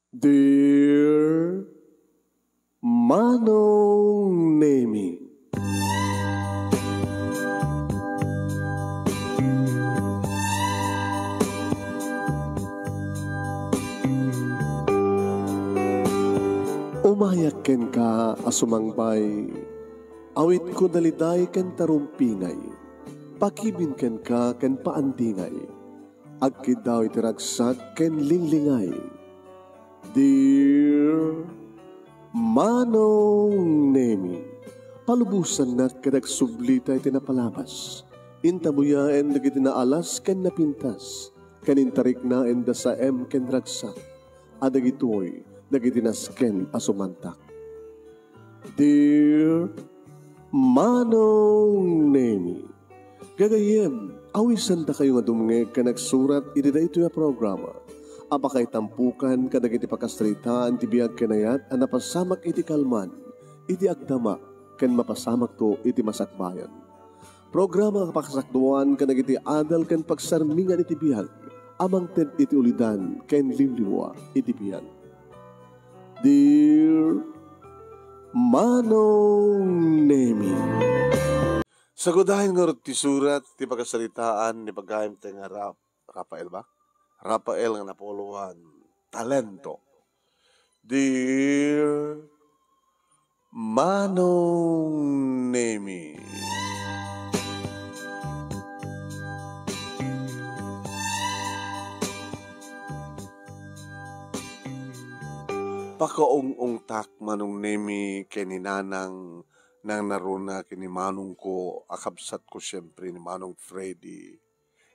Dear Manong Nemi, umayak ken ka asumangbay, awit ko daliday ken tarumpingay, pakibin ken ka ken paandingay, agkid daw itiragsak ken linglingay. Dear Manong Nemi, palubusan na kadag sublita iti napalabas, intabuyaen dagiti naalas ken napintas, kanintarik na enda sa ken ragsak, adagitoy dagiti nasken asumantak. Dear Manong Nemi, gagayem, awisan da kayo nga dumngeg ka nagsurat iti daytoy a programa. Apakay tampukan kadagiti pakastritaan ti biag kenayat a napasamak iti kalman, iti agdama, ken mapasamak to iti masakbayan. Programa kapakasakduan kadagiti adal ken pagsarmingan iti biag, amang ted iti ulidan ken limliwa iti biag. Dear Manong Nemi, sagudahin nga ti surat ti pagkasalitaan ni pagkaim ti nga Rafael ba? Rafael nga napuluhan, talento. Dear Manong Nemi, pakaung-ungtak Manong Nemi kini nanang nang naruna kini Manong ko, akabsat ko siyempre ni Manong Freddy.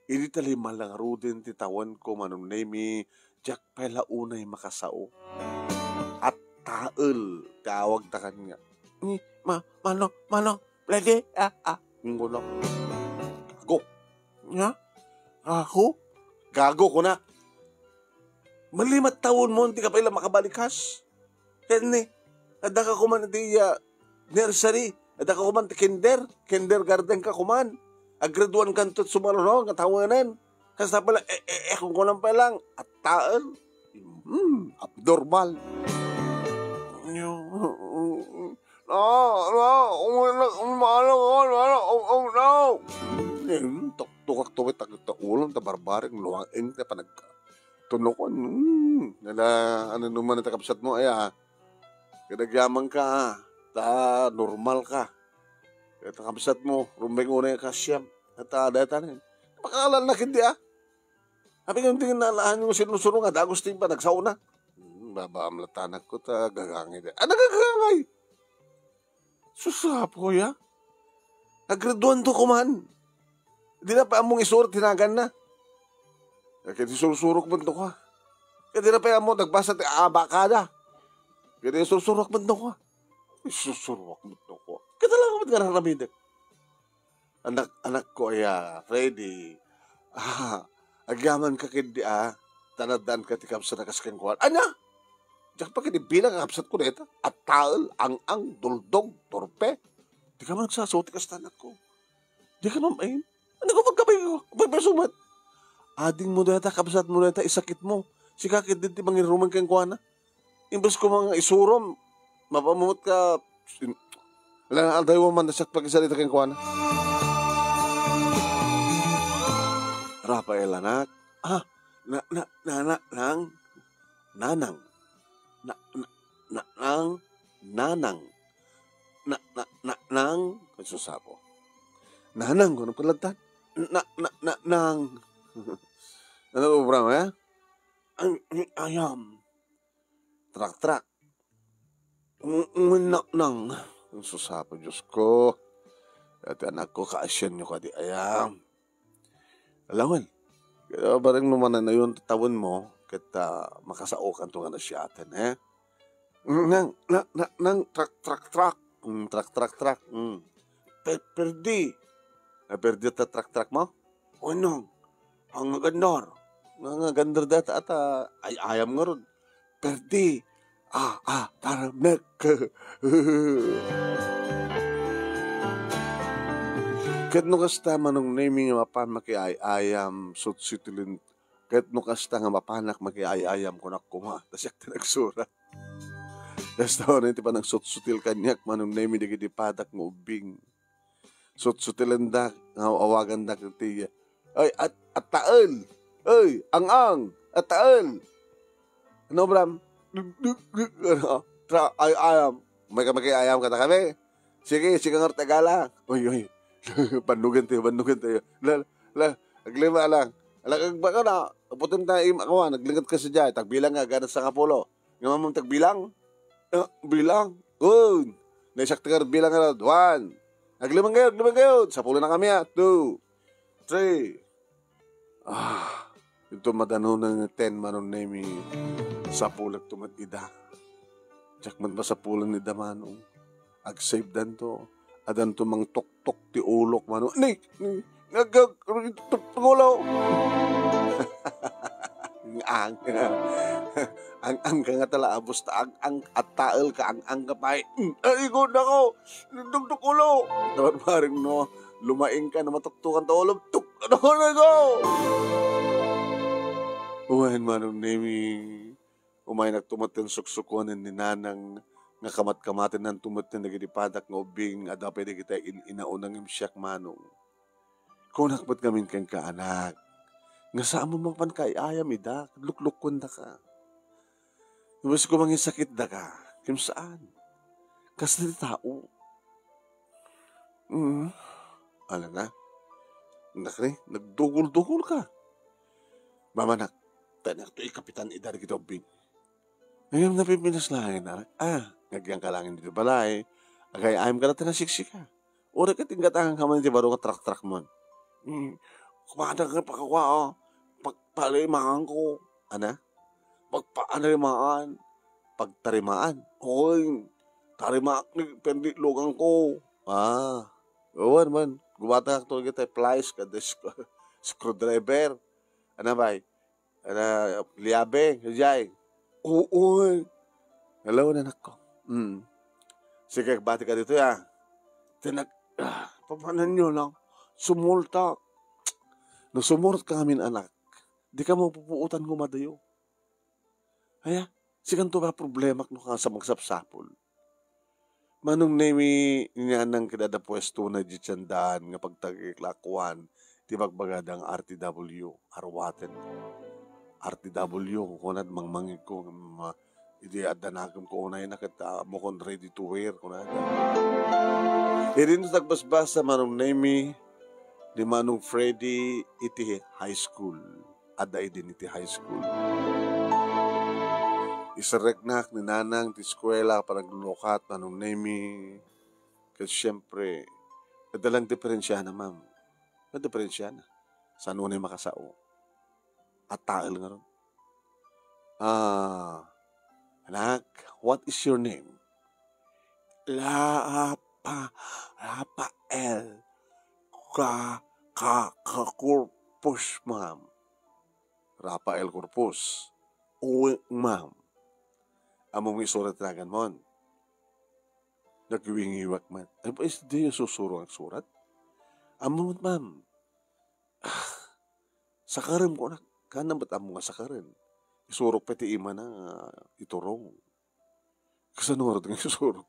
Ili tali malangaro din titawan ko Manong Nemi, jak pala unay makasao. At tael, tawag takan nga. Ni, Manong, Freddy, yung gulo. Gago. Nga? Ako? Gago ko na. Malimat taon mo, hindi ka pala makabalikas. Kaya ada ka kuman di nursery, ada ka kuman ti kindergarten ka kuman. Agraduan kan tot sumarong katawanan. Kasi pala, kung ko lang palang, at taal, abnormal. Tukak tuwit, ulang, tabarbaring, luwaing, na panagtunokon. Ano naman na takapsat mo, kadagyamang ka, normal ka. Takapsat mo, rumbeng unay ka siyam. At datan, makakalala na hindi Habi nga tingin nalaan yung sinusuro nga, dagos ting pa, nagsauna. Babaam latanak ko, gagangay. Nagagangay? Susap ko, Nagraduan to kuman. Hindi na pa among isuro, tinagan na. Kaya susurok man to ka. Kaya di na pa among nagbasa, bakada. Kaya susurok man to ka. Susurok man to ka. Kaya talaga ba't kararamidak? Anak ko Freddy, agyaman ka kindi tanadaan ka ti kapsat na kasking kuhan. Anya? Diyak pa kini bilang kapsat ko neta, at taal, ang, duldog, torpe. Di ka man nagsasoti ka sa tanak ko. Di ka mamain. Ano ko pagkabay ko? Pagpasumat. Ading mo neta, kapsat mo neta, isakit mo. Si kakit din ti mangiruman kang kuhan na. Imbes ko mga isurom, mapamumot ka, wala na alday mo man nasak pag-isalita kang kuhan na. Rafael anak, nanang, susapo. Nanang, ko na palatan. Nang. Ano ko, bro, ayam. Trak. Nang. Susapo, Diyos ko. At anak ko, kaasyan nyo ka di ayam. Alangan, kaya barang naman na yun tawon mo, kita makasaokan to nga na siyatan, Nang, trak. Perdi. Perdi ta trak mo? O nang, ang gandor. Nga gandor data at ayam nga ron. Perdi. Taramek. Ket no kasta Manong Nemi nga mapan makiayam sutilin Kahit nukas ta nga mapanak magiayayam ko na kuma. Tas yak tinagsurat. Tas tao na iti pa nang sutsutil kanyak manong nemi digiti padak nga ubing. Sutsutilan da nga awagan da kiti. Ay at tael. Ay ang at tael. Ano bram? Ay ayam. May ayam kata kami. Sige nga Tagala. Uy. Bandugan tayo. Aglima lang. Alakag ba ka na? Putin tayo ako, naglingkat ka sa dyan. Tagbilang nga, ganat sa kapulo. Nga mamang tagbilang? Bilang? Good. Naisakti ka bilang nga. 1. Naglimang kayo. Sa pulo na kami 2, 3. Ito madano ng 10 manon nemi. Sa pulag tumatida. Tsak man pa sa pulang ni Damanong. Ag-save dan to. Adan to mang tok-tok ti ulok manong. Pangulo. ang ka nga tala abos ta ang at tael ka ang kapay. Ay ko nako. Dugdug ulo. Dapat maring no lumaing ka na matuktukan ta ulo. Tuk ano na go. Uwan manong nemi. Umay nagtumaten suksukuan ni nanang nga kamat-kamatin ng tumaten nagidipadak nga ubing ada pwede kita inaunang imsyak manong. Kunak ba't gamin kang kaanak? Nga saan mo mang pankayayam ida? Luklukon da ka. Ibas ko mangin sakit da ka. Kim saan? Kasi di tao. Ano na? Nakri, nagdugol-dugol ka. Mamanak, tanak to kapitan ida kita ubing. Ngayon napipinas langin na. Nagyang ka langin dito balay. Agay ayam ka na tinasiksika. Ura ka tinggatangan ka man di baro ka trak-trak mo. Kumada ka pakawa, pagpalimaan ko. Ana? Pagpaanalimaan. Pagtarimaan. Hoy, tarimaan ni penditlogan ko. Gawan man. Gumata ka to kita, plies ka, screwdriver. Ana ba? Ana, liabe, jay. Uy. Hello, nanak ko. Sige, bati ka dito ya. Papanan nyo lang. Sumulta. No sumurot ka amin anak. Di ka mapupuutan ko madayo. Haya, sikan to ba problema no ka sa magsapsapol. Manong nemi niya nang kidada pwesto na jitsandaan nga pagtagiklakuan ti bagbagadang RTW, arwaten. RTW, kunad mangmangig ko, hindi adanagam ko unay na kita mo kon ready to wear, kunad. Irin sa tagbasbasa manong nemi di manong Freddy iti high school. Aday din iti high school. Isareknak ni nanang ti eskwela para glulukat manong nemi. Kasi siyempre, kadalang diferensya na ma'am. Diferensya na. Saan mo na makasao? At tail nga ron. Anak, what is your name? Rafael. Corpus, ma'am. Rafael Corpus. Uwi, ma'am. Among isurat nagan mo. Nagwiwingiwak man. Ano pa is di yung susuro ang surat? Among, ma'am. Sakarim ko na. Kanang ba't among nga sakarim? Isurok pati ima na iturong. Kasanurot ng isurok.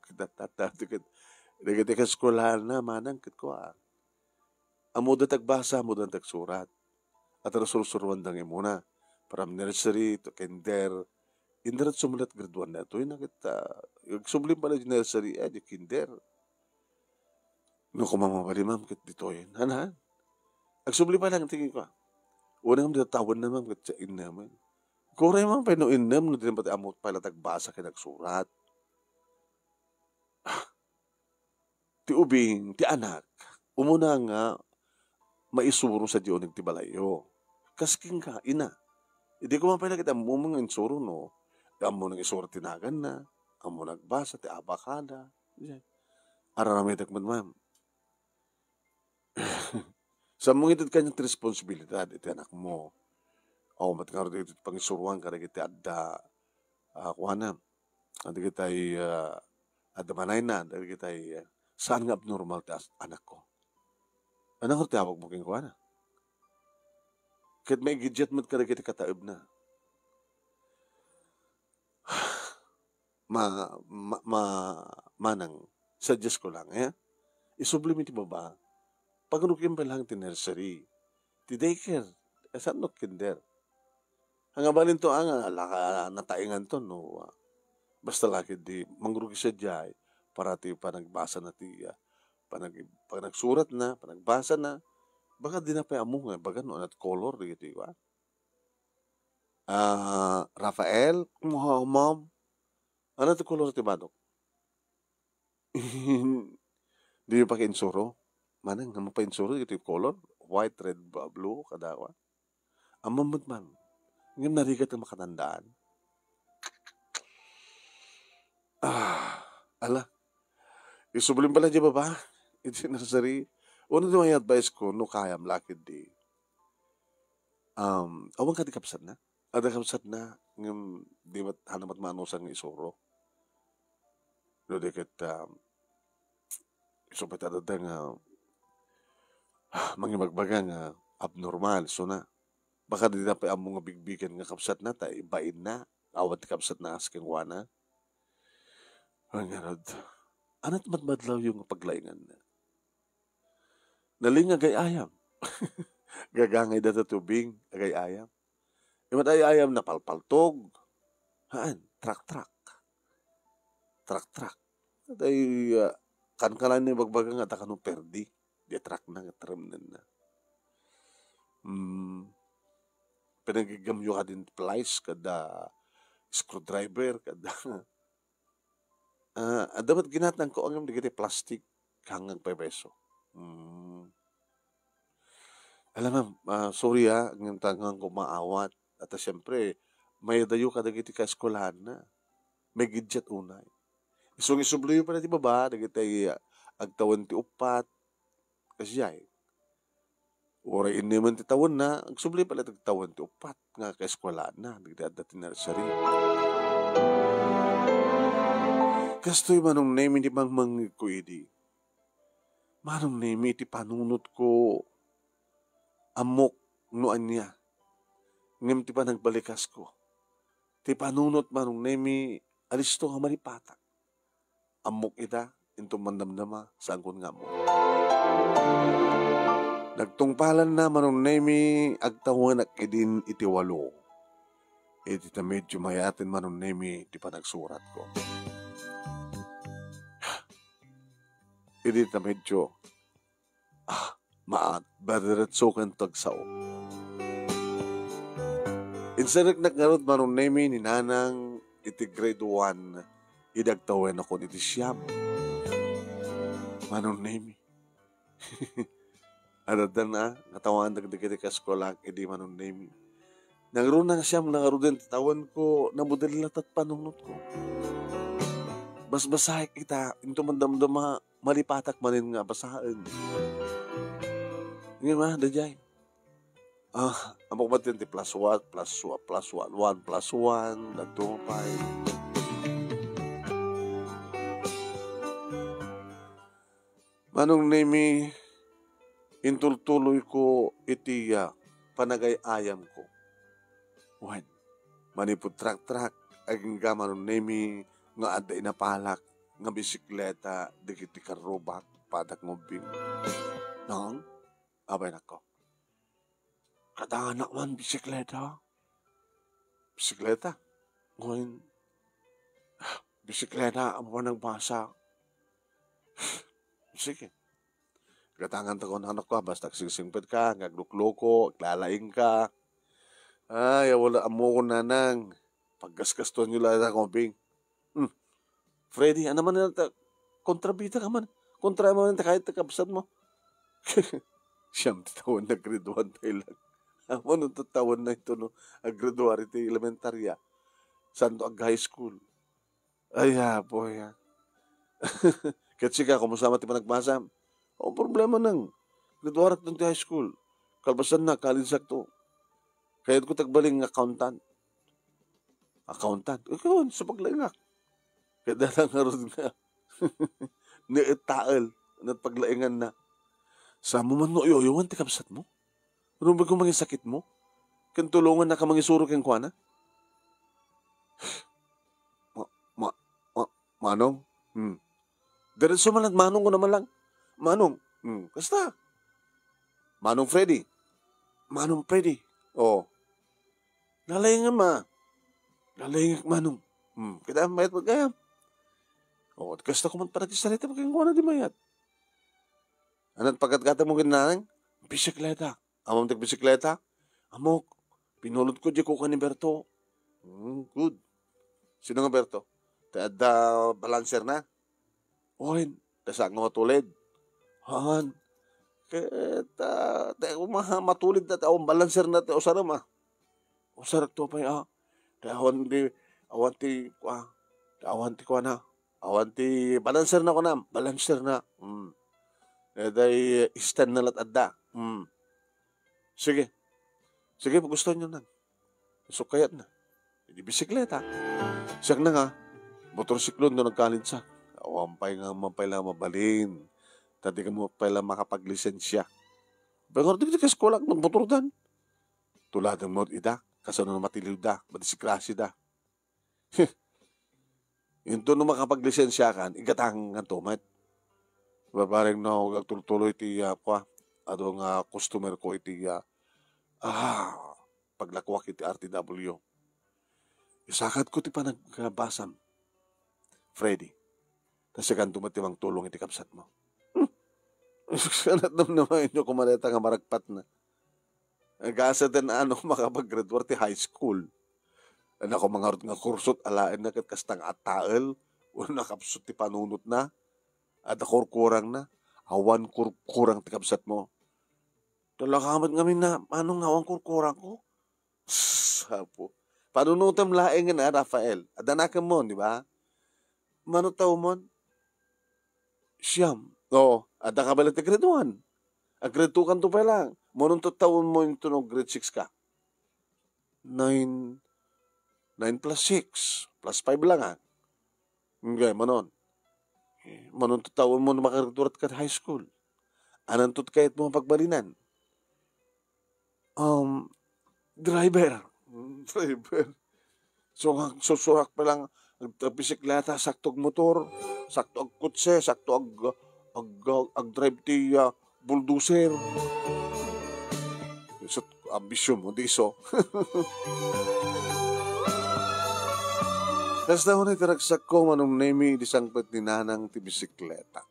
Nagatikas ko lahat na manang kit ko Amo da tagbasa, amo da tagsurat. At rasursuruan dang imuna. From nursery to kinder. Kinder at sumulat graduan na ito. Sublim pala yung nursery, di kinder. No, kumamabali ma'am, kit dito yun. Hanahan. Agsublim pa lang, tingin ko. Unang ditatawan na ma'am, kit sa inaman. Kuray ma'am, pa no inam, no din pati amo pala tagbasa kinagsurat. Ti ubing, ti anak. Umuna nga, maisuro sa Diyo nagtibalayo. Kasking ka, ina. Hindi ko mapala kita mo mga insuro, no? Amo nang isuro tinagan na. Amo nagbasa, ti abakada. Araramay takman, ma'am. Sa mong itad kanyang responsibilidad, iti anak mo. Matangaro dito pangisuruan ka na kita adda, kuhanam. Adi kita adda manay na, adi kita saan nga abnormal ti anak ko? Anong tiyawag mo king kuha na? Kat may gidget mo't kada kita kataib na. Manang, suggest ko lang, isublimit mo ba? Pagnukin pa lang ti nursery, ti daycare, saan no kinder? Hangabalin to ang nataingan to, no? Basta laki di, mangrugi siya jay, para ti panagbasa na ti, pag nagsurat na, panagbasa na, baka di na pa among, baga no, at color, di ito, Rafael, mom, ano ti color ti badok? Di pa insuro. Manang, naman pa insuro, ito yung color, white, red, blue, kadawa. Amamot man, ngayon narigat ang makatandaan. Ala, isublim pala di ba ba? Ito yung nursery. Una di may advice ko, no kayam, lakid di. Awang ka di kapsat na? Ada kapsat na, ngayon, di ba hanamat manusan ng isuro? No, di kat, isupit ada nga, mangibagbaga nga, abnormal, so na. Baka di na pa ang mga bigbigan nga kapsat na, ta ibain na, awat kapsat na asking wana. Ang ganod. Anat madmadlaw yung paglaingan na. Naling agay ayam. Gagangay na tubing, agay ayam. Imat ay ayam na palpaltog. Haan, trak-trak. Trak-trak. At ay, kankalan ni bagbaga nga takanong perdi. Di trak na, tramnan na. Pinagigamyo ka din plies, kada screwdriver, kada dapat ginatang ko ang digiti plastic hanggang peso. Alam mo, sorry ng tangang ko maawat. At siyempre, may dayo ka digiti ka eskolahan na. May gidget unay. Isong isubloy pa na ti baba, digiti agtawan ti upat. Kasi ay, oray ini man ti tawon na, agsubloy pala agtawan ti upat nga ka eskolahan na. Digiti at dati nursery. Kastoy manong name hindi mang ko idi. Manong name iti panunot ko amok noan niya. Ngem ti pa nagbalikas ko. Ti panunot manong name alisto nga maripatak. Amok ita into mandamdama saan kun nga mo. Nagtungpalan na manong name agtawan ak idin iti walo. Iti ta medyo mayatin manong name ti panagsurat ko. Hindi na medyo badaratsokan tagsao. Instead nagkarot manong name ni nanang iti grade 1 idagtawen ako iti siyam. Manong name. Adadan na, natawan dagdagiti ka eskolak, edi manong name. Nagroon na siyam, nagroon din tawan ko, namudali latat panunot ko. Basbasahe kita, into mandamdama, malipatak manin nga basahan. Ngayon ma, dajay. Amok ba ti plus 1, plus 1, plus 1, 1 plus 1, nagtungo 5. Manong name, intultuloy ko itiya, panagay ayam ko. Wan, manipod trak-trak, aging manong name, nga ada inapalak, nga bisikleta, dikiti karobak, padak ngubing. Nang, abay nako. Kadanak man bisikleta. Bisikleta? Ngayon, bisikleta, ang mga nagbasa. Sige. Katangan ta ko na anak ko, basta singsingpit ka, ngaglukloko, klalaing ka. Ay, wala amo ko nanang. Paggasgaston nyo lang na ngubing. Freddy, ano man na kontrabita ka man. Kontra man na kahit nakapsat mo. Siyam taon na grade 1 tayo lang. Ano nung taon na ito no? Graduary tayo elementarya. Saan ag high school. Ay po ya. Kasi ka, kumusama ti panagbasa. O problema nang. Graduary tayo high school. Kalbasan na, kalinsak to. Kaya ko tagbaling accountant. Accountant? Ikaw, sa paglingak. Kaya dalang harod nga. Niitaal. At paglaingan na. Sa mo man no, yoyowan, tikapsat mo. Ano ba kung mga sakit mo? tulungan na ka mangisuro keng kuana? Ma, ma, manong? Diretso man lang, manong ko naman lang. Manong? Kasta? Manong Freddy? Manong Freddy? Oh. Lalayang nga ma. Lalayang nga manong. Kita mayat magkayam. Oh, kasta ko man para ti salita magkayang kuana di mayat. Anat pagkat-kata mo kinanang? Bisikleta. Amam bisikleta? Amok. Pinulot ko di ko ni Berto. Good. Sino nga Berto? Ada balancer na? Oin. Dasa nga matulid. Han. Kaya matulid na taong balancer na taong saram ah. O sarak to pa ya. Awan ti ko na. Awan ti balancer na ko na. Balancer na. Day stand na lat adda. Sige. Sige, gusto nyo na. So kayat na. Hindi bisikleta. Siyak na nga. Motorsiklon na nagkalinsak. Awampay nga mampay lang mabalin. Tadi ka mo pala makapaglisensya. Pero di ka eskola kung motor dan. Tuladan mo ida. Kasano na matiliw da. Madisikrasi da. Yun to nung makapaglisensya kan, igatang nga tumat. Babareng na tuloy iti adong customer ko iti paglakwak iti RTW. Isakat ko ti panagkabasam. Freddy. Kasi kan tumatimang tulong iti kapsat mo. Sanat naman nyo kumaleta nga maragpat na. Gasa din makapag-graduate ti high school. Ako mga nga kursot alain na kat kastang atael. Una kapsot ti panunot na. At kurang na. Awan kurang ti kapsat mo. Talakamat ngamin na anong awan kurang ko? Sapo. Panunutam laing na Rafael. Adanakan mo, di ba? Manutaw mo? Siyam. Oo. Ada ka bala ti grade 1. Grade 2 kan to pa lang. Munong taon mo yung tunog grade 6 ka. 9 plus 6. Plus 5 lang ha. Okay, manon. Manon taon mo na makariturat ka high school. Anong tot kahit mo pagbalinan? Driver. Driver. So, susurak pa lang bisikleta, sakto ag motor, sakto ag kutse, sakto ag drive ti bulldozer. So, ambisyon mo, di so. Kas na ho na itaragsak ko manong nemi di sangpet ni nanang ti bisikleta.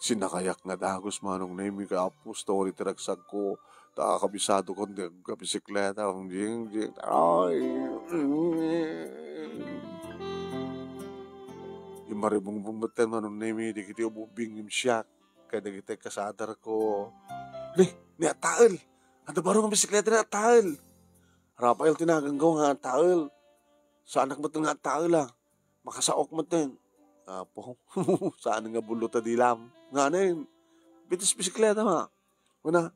Sinakayak nga dagos manong nemi ka apos na ho na itaragsak ko. Kabisado ko di bisikleta. Ay. Yung maribong bumatan manong nemi di kiti ububing siyak. Kaya di kita kasadar ko. Ni atael. Ada baru ng bisikleta ni atael. Rafael tinaganggaw nga atael. Sa anak mo nga atael ah. Makasaok mo tin. Apo. Saan nga bulota dilam. Nga na yun. Bitis bisikleta ma. Una.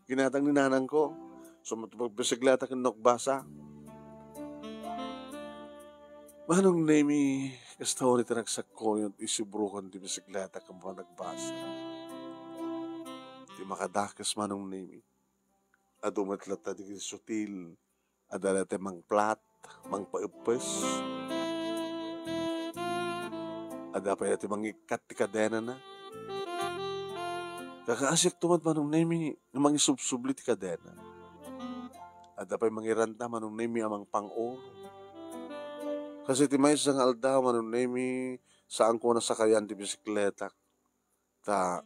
Ginatang ni nanang ko. So matupag bisikleta kinokbasa. Manong nemi. Kastaw ni tinagsak ko yung isibrukan di bisikleta kang mga nagbasa. Di makadakas manong nemi. Adumatlat na di sutil. Adala te mang plat. Mang paipes. Ada pa yati mang ikat ti kadena na. Kakaasik tumad manong nemi. Namang isubsubli ti kadena. Ada pa yung mangiranta manong nemi amang pang-oro. Kasi ti may isang alda manong nemi. Saan ko nasakayan ti bisikleta. Ta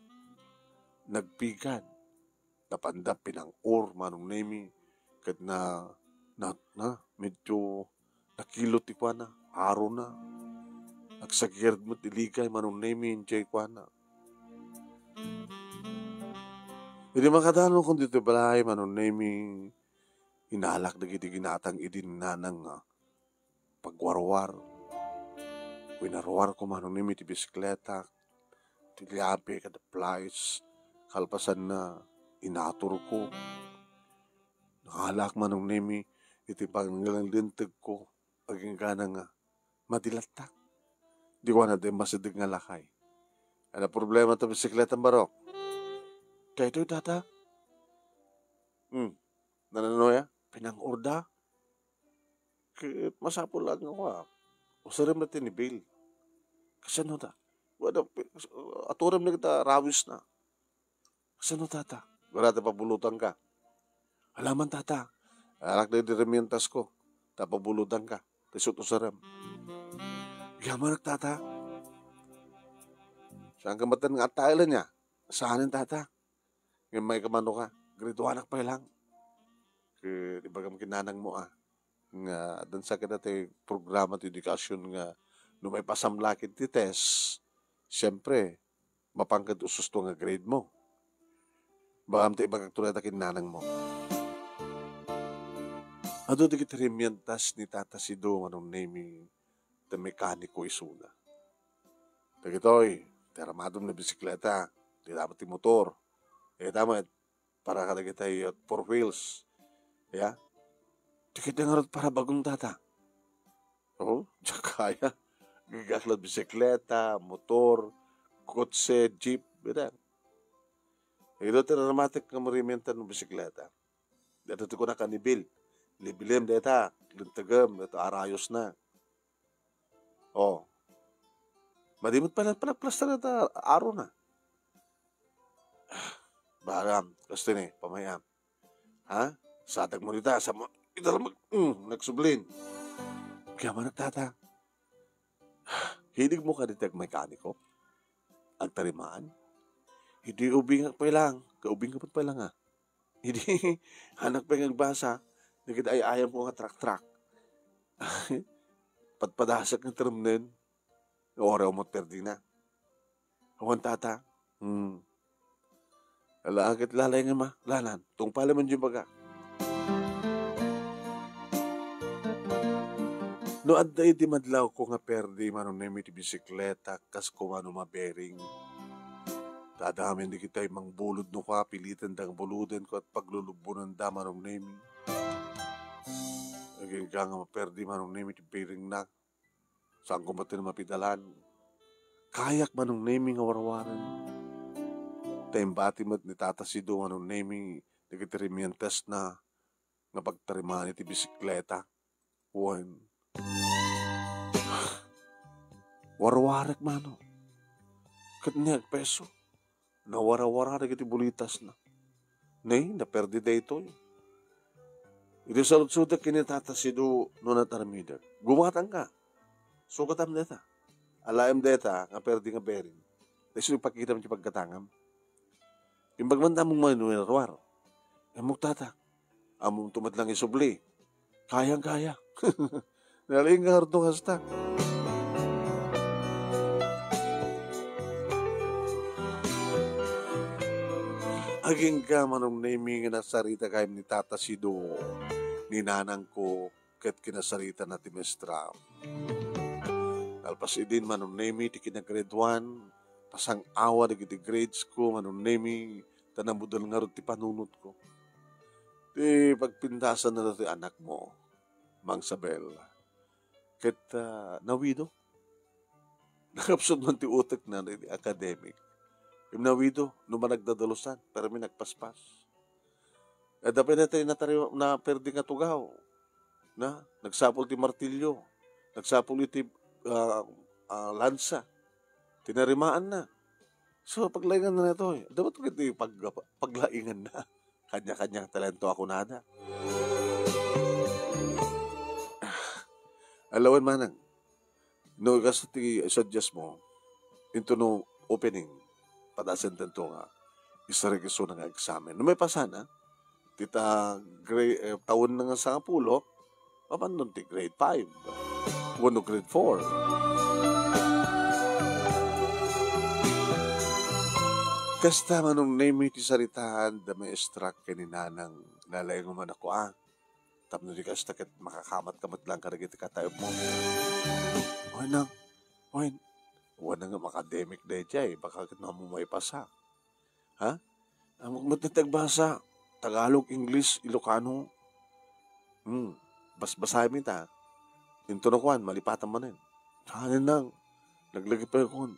nagpigan. Napandap pinang-or manong nemi. Kat na medyo nakilot ti kwa na. Aro na. Nagsagird mo tiligay manong nemi enjoy kwa na. Hindi makadano kung dito balay manong nemi. Inalak na giti ginatang idin na ng pagwarwar. Winarwar ko manong nemi ti bisikleta. Tiliabe kada plies. Kalpasan na inatur ko. Nakalak manong nemi. Iti panggalang lintag ko. Paging gana nga. Madilatak. Di ko na din masidig nga lakay. Ano problema ito bisikleta barok? Kaya ito tata? nananoya, pinangorda, kit masapul lang ako usarim na tinibil. Kasano ta? Wala, aturam na kita, rawis na. Kasano tata? Wala ta pabulutan ka. Alaman tata, arak na diremientas ko, tapabulutan ka, tisot usaram. Yaman tata, saan ka matan nga atailan niya? Saanin tata? Ngayon may kamano ka, grito anak pa lang. Di ba kam kinanang mo nga dan sa kita programa ti edukasyon nga no may pasamlakit ti test, siyempre, mapangkad usus to nga grade mo. Baka ti ibang aktulat kinanang mo. Ado di kita remientas ni Tata Sido anong naming the mekaniko isuna. Tagitoy, teramadom na bisikleta, di dapat ti motor. Tama, para ka kita four wheels. Ya? Tikit na nga para bagong tata. Oh, diya kaya. Gagaklad bisikleta, motor, kotse, jeep, bida. Ito tinaramatik nga marimentan ng bisikleta. Dito ko na kanibil. Libilim deta, lintagam, dito arayos na. Oh. Madimot pala plaster na ta, aro na. Baram, gusto ni, pamayam. Ha? Satag mo nita, sa mo, italamag, nagsublin. Kaya man tata, hilig mo ka ditag mekaniko? Ang tarimaan? Hindi ubing pa lang, kaubing ka pa lang Hindi, anak pa yung basa, nagit ay ayam ko nga trak-trak. Patpadasak ng terminen, oraw mo't perdi na. Awan tata, Alakit lalay nga ma, lalan, tung pala man dyan baga. No adda iti madlaw ko nga perdi manong nemi ti bisikleta kas ko mano mabering. Dadamin di kita imang bulod no ka pilitan dang buluden ko at paglulubunan da manong nemi. Aging ka nga maperdi manong nemi ti bering na. Saan ko matin mapidalan? Kayak manong nemi nga warwaran. Tayong mat ni Tata Sido manong nemi nagitirimyentas na nga pagtariman iti bisikleta. One. Warwarak mano. Kat niyag peso. Nawara-wara na kiti bulitas na. Nay, naperdi da ito. Ito sa lutsudak kini Tata Sido no nataramidag. Gumatang ka. Sukatam deta. Alayam deta nga perdi nga berin. Dahil yung pakita mo yung pagkatangam. Yung bagmanda mong manuwarwar. Amok tata. Among tumat lang isubli. Kayang-kaya. Naling nga harto hasta. Aging ka manong naming nasarita kayo ni Tata Sido, ni nanang ko, kat kinasarita na timestra. Alpas idin manong nami, ti kina-grade 1, pasang awa na kiti grades ko, manong nami, tanamudal nga rin ti panunot ko. Ti pagpindasan na ti anak mo, Mang Sabel, kat nawido. Nakapsod man ti utak na ti academic. Yung nawido, numan nagdadalusan, pero may nagpaspas. Dapat na tayo na perdi nga tugaw. Na, nagsapol ti martilyo. Nagsapol ti lansa. Tinarimaan na. So, paglaingan na ito. Dapat ko ito paglaingan na. Kanya-kanyang talento ako nada. Alawan manang. No, kasi ti suggest mo, into no opening, padasan tanto nga, isaregiso na nga examen. No may pasana, taon na nga sa pulo, papanon ti grade 5, wano grade 4. Kasta manong name ti saritahan da may estrak kaninanang lalay nga man ako tapno di kasta kat makakamat-kamat lang karagit katayop mo. Oy nang, oy, wala nga academic day dyan baka na mo may pasa. Ha? Ang matatagbasa, Tagalog, English, Ilocano. Bas-basahin mo ta. Yung tunukuan, malipatan mo na yun. Kanin lang, naglagi pa yun.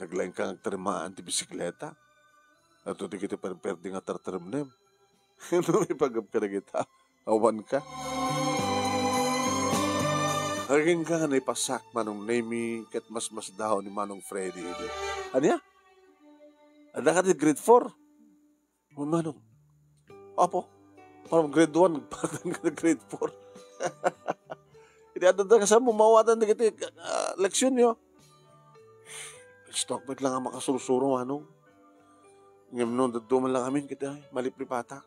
Naglaing ka ng tarimaan ti bisikleta. At ito di kita perdi nga tartarim na yun. Ano may pagab ka na kita? Awan ka. Haging ka nga na ipasak manong Nemi kat mas daw ni Manong Freddy. Ano ya? Ada ka di grade 4? Manong, apo, parang grade 1, parang ka na grade 4. Hindi ada ka sa mumawatan na kita leksyon nyo. Stockbike lang ang makasurusuro, Manong. Ngayon nun, daduman lang amin kita, maliplipata.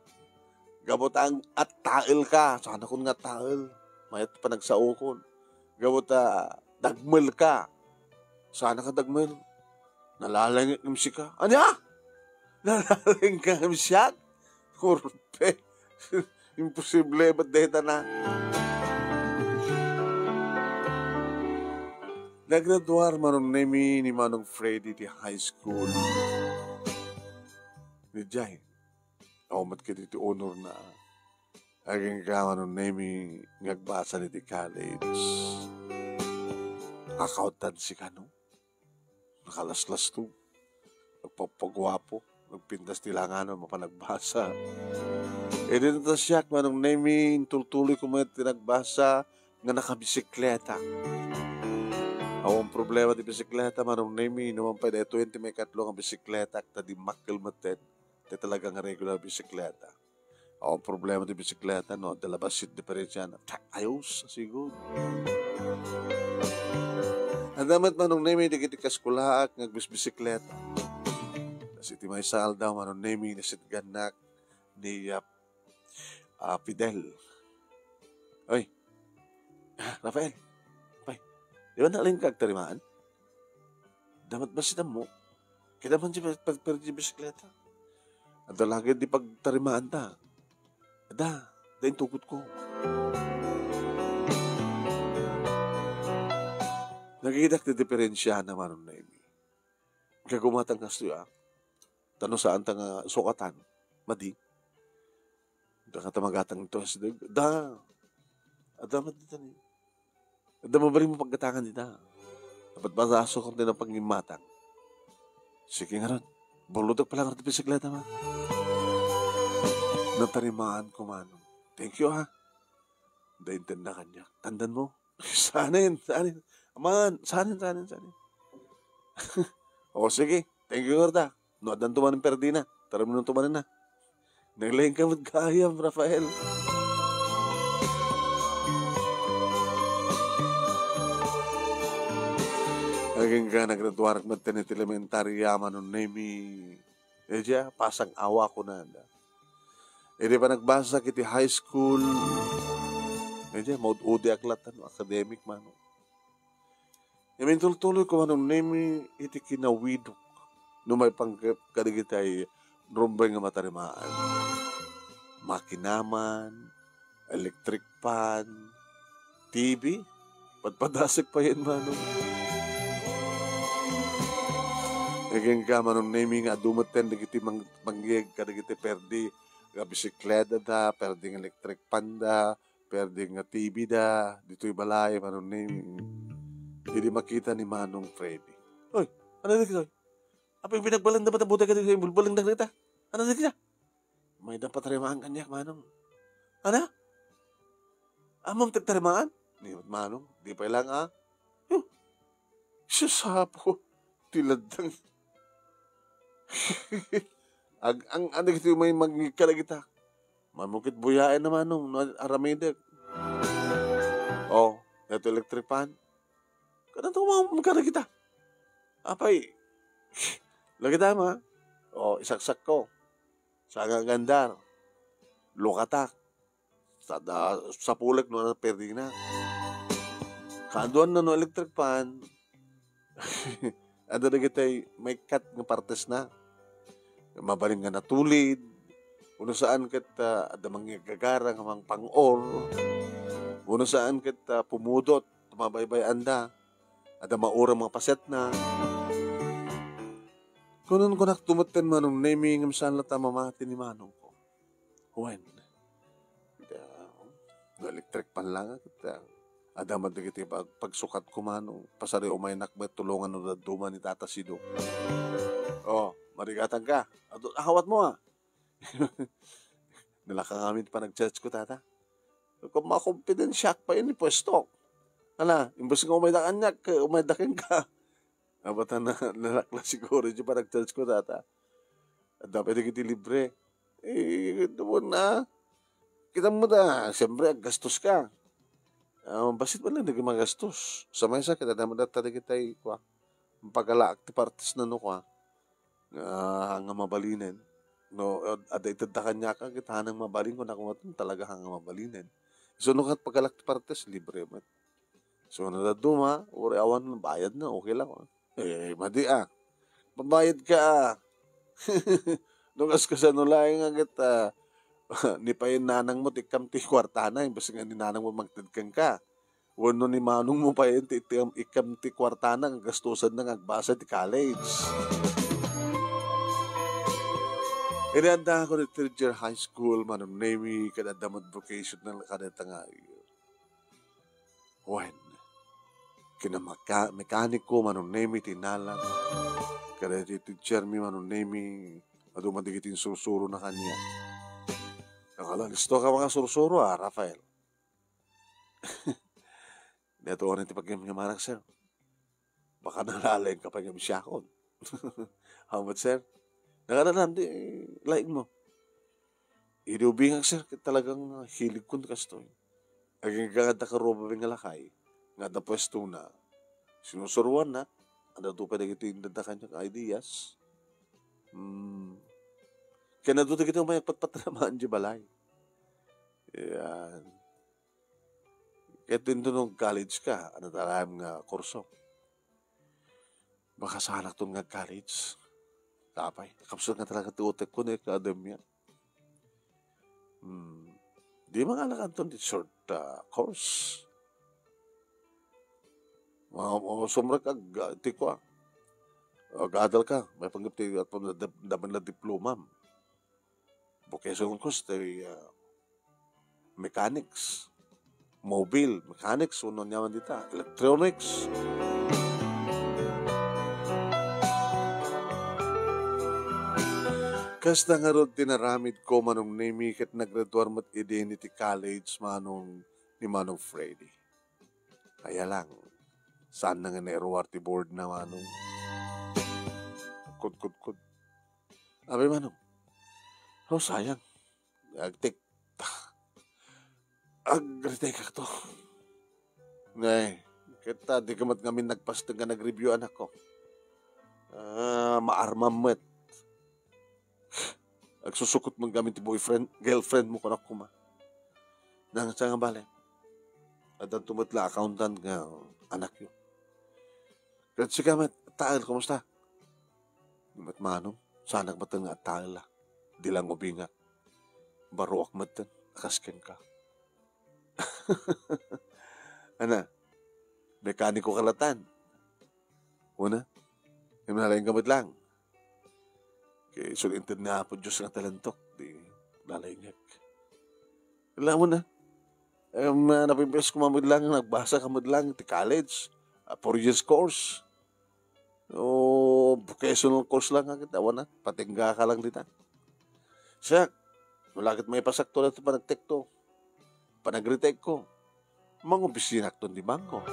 Gabot ang at tail ka. Sana kung nga tail. Mayat pa nagsaukon. Gabot dagmel ka. Sana ka dagmel. Nalalangit ng ka. Anya? Nalalangit ka ng siya? Kurpe. Imposible. Ba't deta na? Nagraduar Manong Nemi ni Manong Freddy di high school. Ni Jai. Mat ka dito honor na aging ka Manong Nemi ngagbasa ni di college. Accountancy ka no? Nakalaslas to. Nagpapagwapo. Nagpintas nila nga no, mapanagbasa. Dito ta siya Manong Nemi tultuloy ko mga tinagbasa nga nakabisikleta. Ang problema di bisikleta Manong Nemi naman pa de 20 may katlo nga bisikleta ta di makil matet di talagang regular bisikleta. Ang problema di bisikleta no dalabas sit diferensya na ayos siguro. Adamat Manong Nemi di kiti kaskulaak ngagbisikleta. Kasi ti may sal daw Manong Nemi na sit ganak ni Fidel. Oy, Rafael. Di ba nalin ka agtarimaan? Damat ba sitam mo? Kita man si pagperdi bisikleta. Ada lagi di pagtarimaan ta. Ada yung tukot ko. Nagigidak na diferensya naman ng Nemi. Kagumatang kastuya. Tanong saan ta nga sukatan. Madi. Da katamagatang ito. Da. Ada madi ni. Ada mabaling mo pagkatangan nita. Dapat ba raso kung din ang pangimatang? Sige nga ron. Buludag pala nga rin bisikleta man. Natarimaan ko man. Thank you ha. Daintin na kanya. Tandan mo. Sanin. Aman. Sanin. O sige. Thank you nga rin. Noadan tumanin perdina. Tara mo nung tumanin na. Naglaing ka magkayam, Rafael. Aging ka nagraduarak magtanit elementary yaman ng Nemi. Diya, pasang awa ko na. Di pa nagbasa kiti high school. Diya, maud-udi aklatan, academic man. Yamin tuloy ko man ng Nemi, iti kinawidok. Numay pang kadigitay, rumbay nga matarimaan. Makinaman, electric pan, TV, padasik pa yan man. Naging ka Manong Nemi nga dumaten dagiti mangyeg kadagiti perdi nga bisikleta da, perdi nga electric pan da, perdi nga TV da, dito'y balay Manong Nemi. Hindi makita ni Manong Freddy. Oy, ano na kita? Apa yung pinagbalang dapat ang buta ka dito, yung bulbalang na kita? Ano na kita? May dapat tarimaan kanya, Manong. Ano? Amam tarimaan? Ni Manong, di pa ilang Siyasapo, tiladang. ang ano gitu may magkala kita. Mamukit buyain naman nung aramidek. Oh, ito electric pan. Kadang ito magkala kita. Apay, lagi tama. Oh, isaksak ko. Sa gandar. Lukatak. Sa pulik no na perdi na. Kanduan na no electric pan. Ada na kita'y may cut ng partes na. Mabaling nga natulid. Uno saan kita ada mangyagagara nga mang pang-or. Uno saan kita pumudot. Tumabaybay anda. Ada maura mga paset na. Kunon ko naktumuten Manong Nemi ngam saan lata mamati ni Manong ko. When? Electric pan lang kita. Ada man dagiti pagsukat ko Manong. Pasari umay nakbet tulungan no duman ni Tata Sido. Oh, marigatan ka. Ahawat mo Nila kami pa nag-judge ko, tata. Kung ma-confident shock pa yun, pwesto. Ala, imbes nga umaydakan niya, umaydakin ka. Abata na nalakla siguro, di pa nag-judge ko, tata. At dapat na kita libre. Doon na. Kita mo na, siyempre, gastos ka. Basit man lang naging magastos. Sa may sa kita naman data kita kwa. Pagkala parties na no kwa. Nga mabalinin. No, ada itadakan niya ka kita nang mabalin ko na kung talaga hang mabalinin. So no kat pagkala parties libre man. So nadaduma, uri awan bayad na okay lang. Madi Pabayad ka. Nung askasan no lang nga kita ni pa yung nanang mo tikam ti kwartana imbes nga ni nanang mo magtadkang ka. Wano ni manong mo pa yun ikam ti kwartana ang gastusan na agbasa ti college. Inanda ako ni third year high school manong nami kadadamad vocation ng kadata nga. When mekaniko manong nami tinalan kadati teacher mi manong nami adumadigitin susuro na kanya. Nakala, listo ka mga sursuro Rafael. Dito ko rin tipag-game niya marang, sir. Baka nalalain ka pa niya siya How much, sir? Nakalalan, laing mo. Idubingag, sir, talagang hilig ko na kasto. Aging kaganda ka roba nga lakay. Nga na pwesto na. Sinusuruan na. Ano ito pa na ito yung dada kanyang ideas. Kaya naduto kita may patpatramaan di balay. Yan. Kaya din nung college ka, ano talayam nga kurso. Baka sa anak nga college. Tapay. Kapsul nga talaga tiutek ko na yung akademya. Di mga anak di short course. Sumra ka, ti ko gadal ka. May panggapti at daman na diploma. Vocational course, mechanics. Mobile, mechanics, uno nyaman dita. Electronics. Kasta nga ron tinaramid ko manong nami kat naggraduar mat Identity College ni Manong Freddy. Kaya lang, saan na nga na-RORT board na manong kud. Abi manong, sayang. Agritay ka to. Ngay, kita di kamat ngamin nagpasta nga nag-review anak ko. Maarmamet. Agsusukot mong gamit ti girlfriend mo kanak kuma. Nang sa nga bale. At ang tumatla accountant nga anak yun. Kaya si kamat, taal, kumusta? Imat manong, sana matang nga taal la. Di lang ubinga. Baruak matan, akasken ka. Ana, mekaniko kalatan. Una, yung nalaing gamit lang. Kaya sulintin na po Diyos nga talantok. Di nalaingag. Alam mo na. Napimpes ko mamud lang, nagbasa ka mamud lang, ti college. 4 years course. Vocational course lang nga kita. Wana, patingga ka lang dita. Siya, malakit may pasakto na ito pa nagtekto. Panag-retake ko. Mga opisina akton di bangko.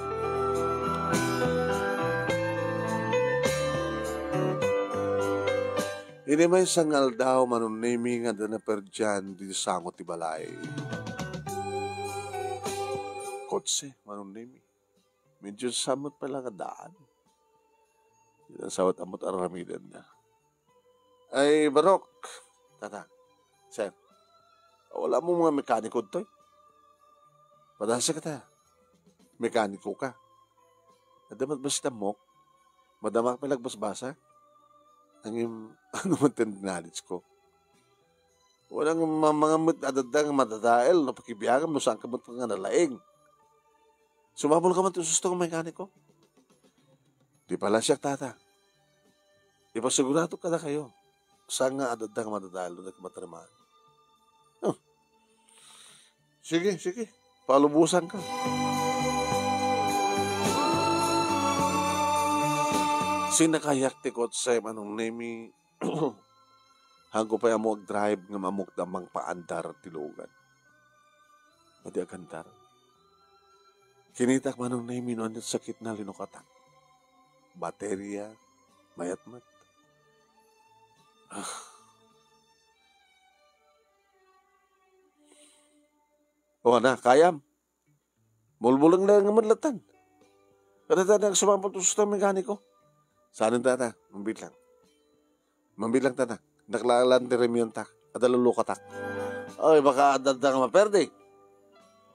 Ini may sangal daw manunimi nga na per dyan di sangot ti balay. Kotse, manunimi. Medyo samot pala ka daan. Sawat amot aramidan na. Ay, Barok. Tata, sir, wala mo mga mekaniko to. Padasa ka ta. Mekaniko ka. Nadamat ba sita mo? Madamak pa lagbas-basa? Ang man knowledge ko. Walang mga adadang madadael na pakibiyagan mo saan ka mo nga nalaing. Sumabol ka man ito susto ng mekaniko. Di pala siya tata. Ipasigurado ka na kayo. Saan nga adadang madadael na kumatramaan. Sige. Palubusan ka. Sinakayak ti kot sa manong nemi Hangko pa amo drive nga mamuk damang paandar tilugan. Madi agandar. Kinitak manong naiminon at sakit na linukatak. Baterya, mayat-mat. O na, kayam. Mulmulang na nga manlatan. Kada tata sumapot sa mekaniko. Saanin tata, mambilang. Mambilang tata. Naklalan ti remyon tak. Ada lulukatak. Oy, baka adada nga maperde.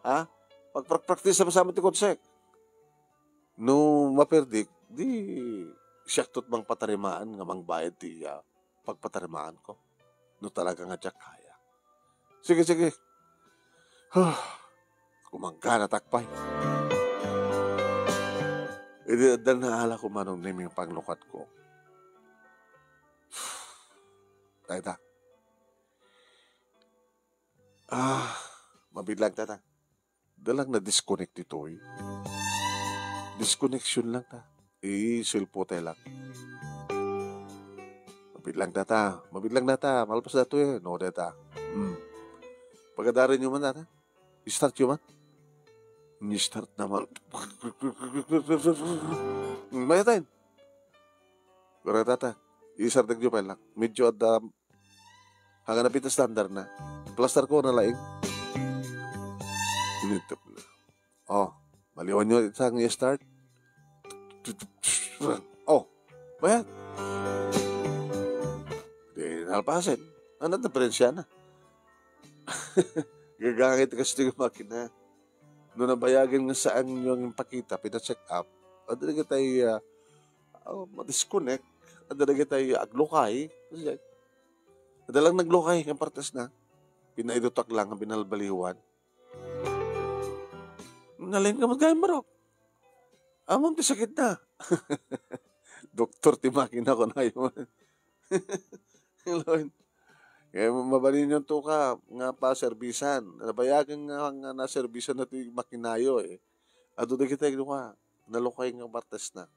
Ha? Pagpraktis sa masama ti konsek. No maperde, di siyaktot mang patarimaan nga mang bayad ti pagpatarimaan ko. No talaga nga tiyak kaya. Sige, sige. Kumangga na takpay. Dan naala ko manong naming panglukat ko. Tayta. Mabilang tata. Dalang na-disconnect ito eh. Disconnection lang ta. Silpote lang. Mabilang tata. Mabilang nata. Malpas na ito eh. No, tata. Pagkadarin nyo man tata. I-start nyo man. I-start naman. Mayatain. Kaya tata. I-start nyo pa lang. Medyo at hanggang napita standard na. Plaster ko na laing. Initap na. Maliwan nyo isang i-start. Bayad. Di nalpasin. Ano na presya na? Gagangit kasi yung makina. Noong nabayagin nga saan yung pakita, pina-check up, ada na tayo ma-disconnect, ada na tayo aglukay. Ada lang naglukay ang partes na. Pinaidutak lang ang binalbaliwan. Nalain ka magkayang marok. Amam ti sakit na. Doktor ti makina ko na yun. Kaya mabalin yung tuka nga pa servisan. Nabayagan nga na servisan na ito makinayo eh. Ado na kita yung nalukay nga martes na.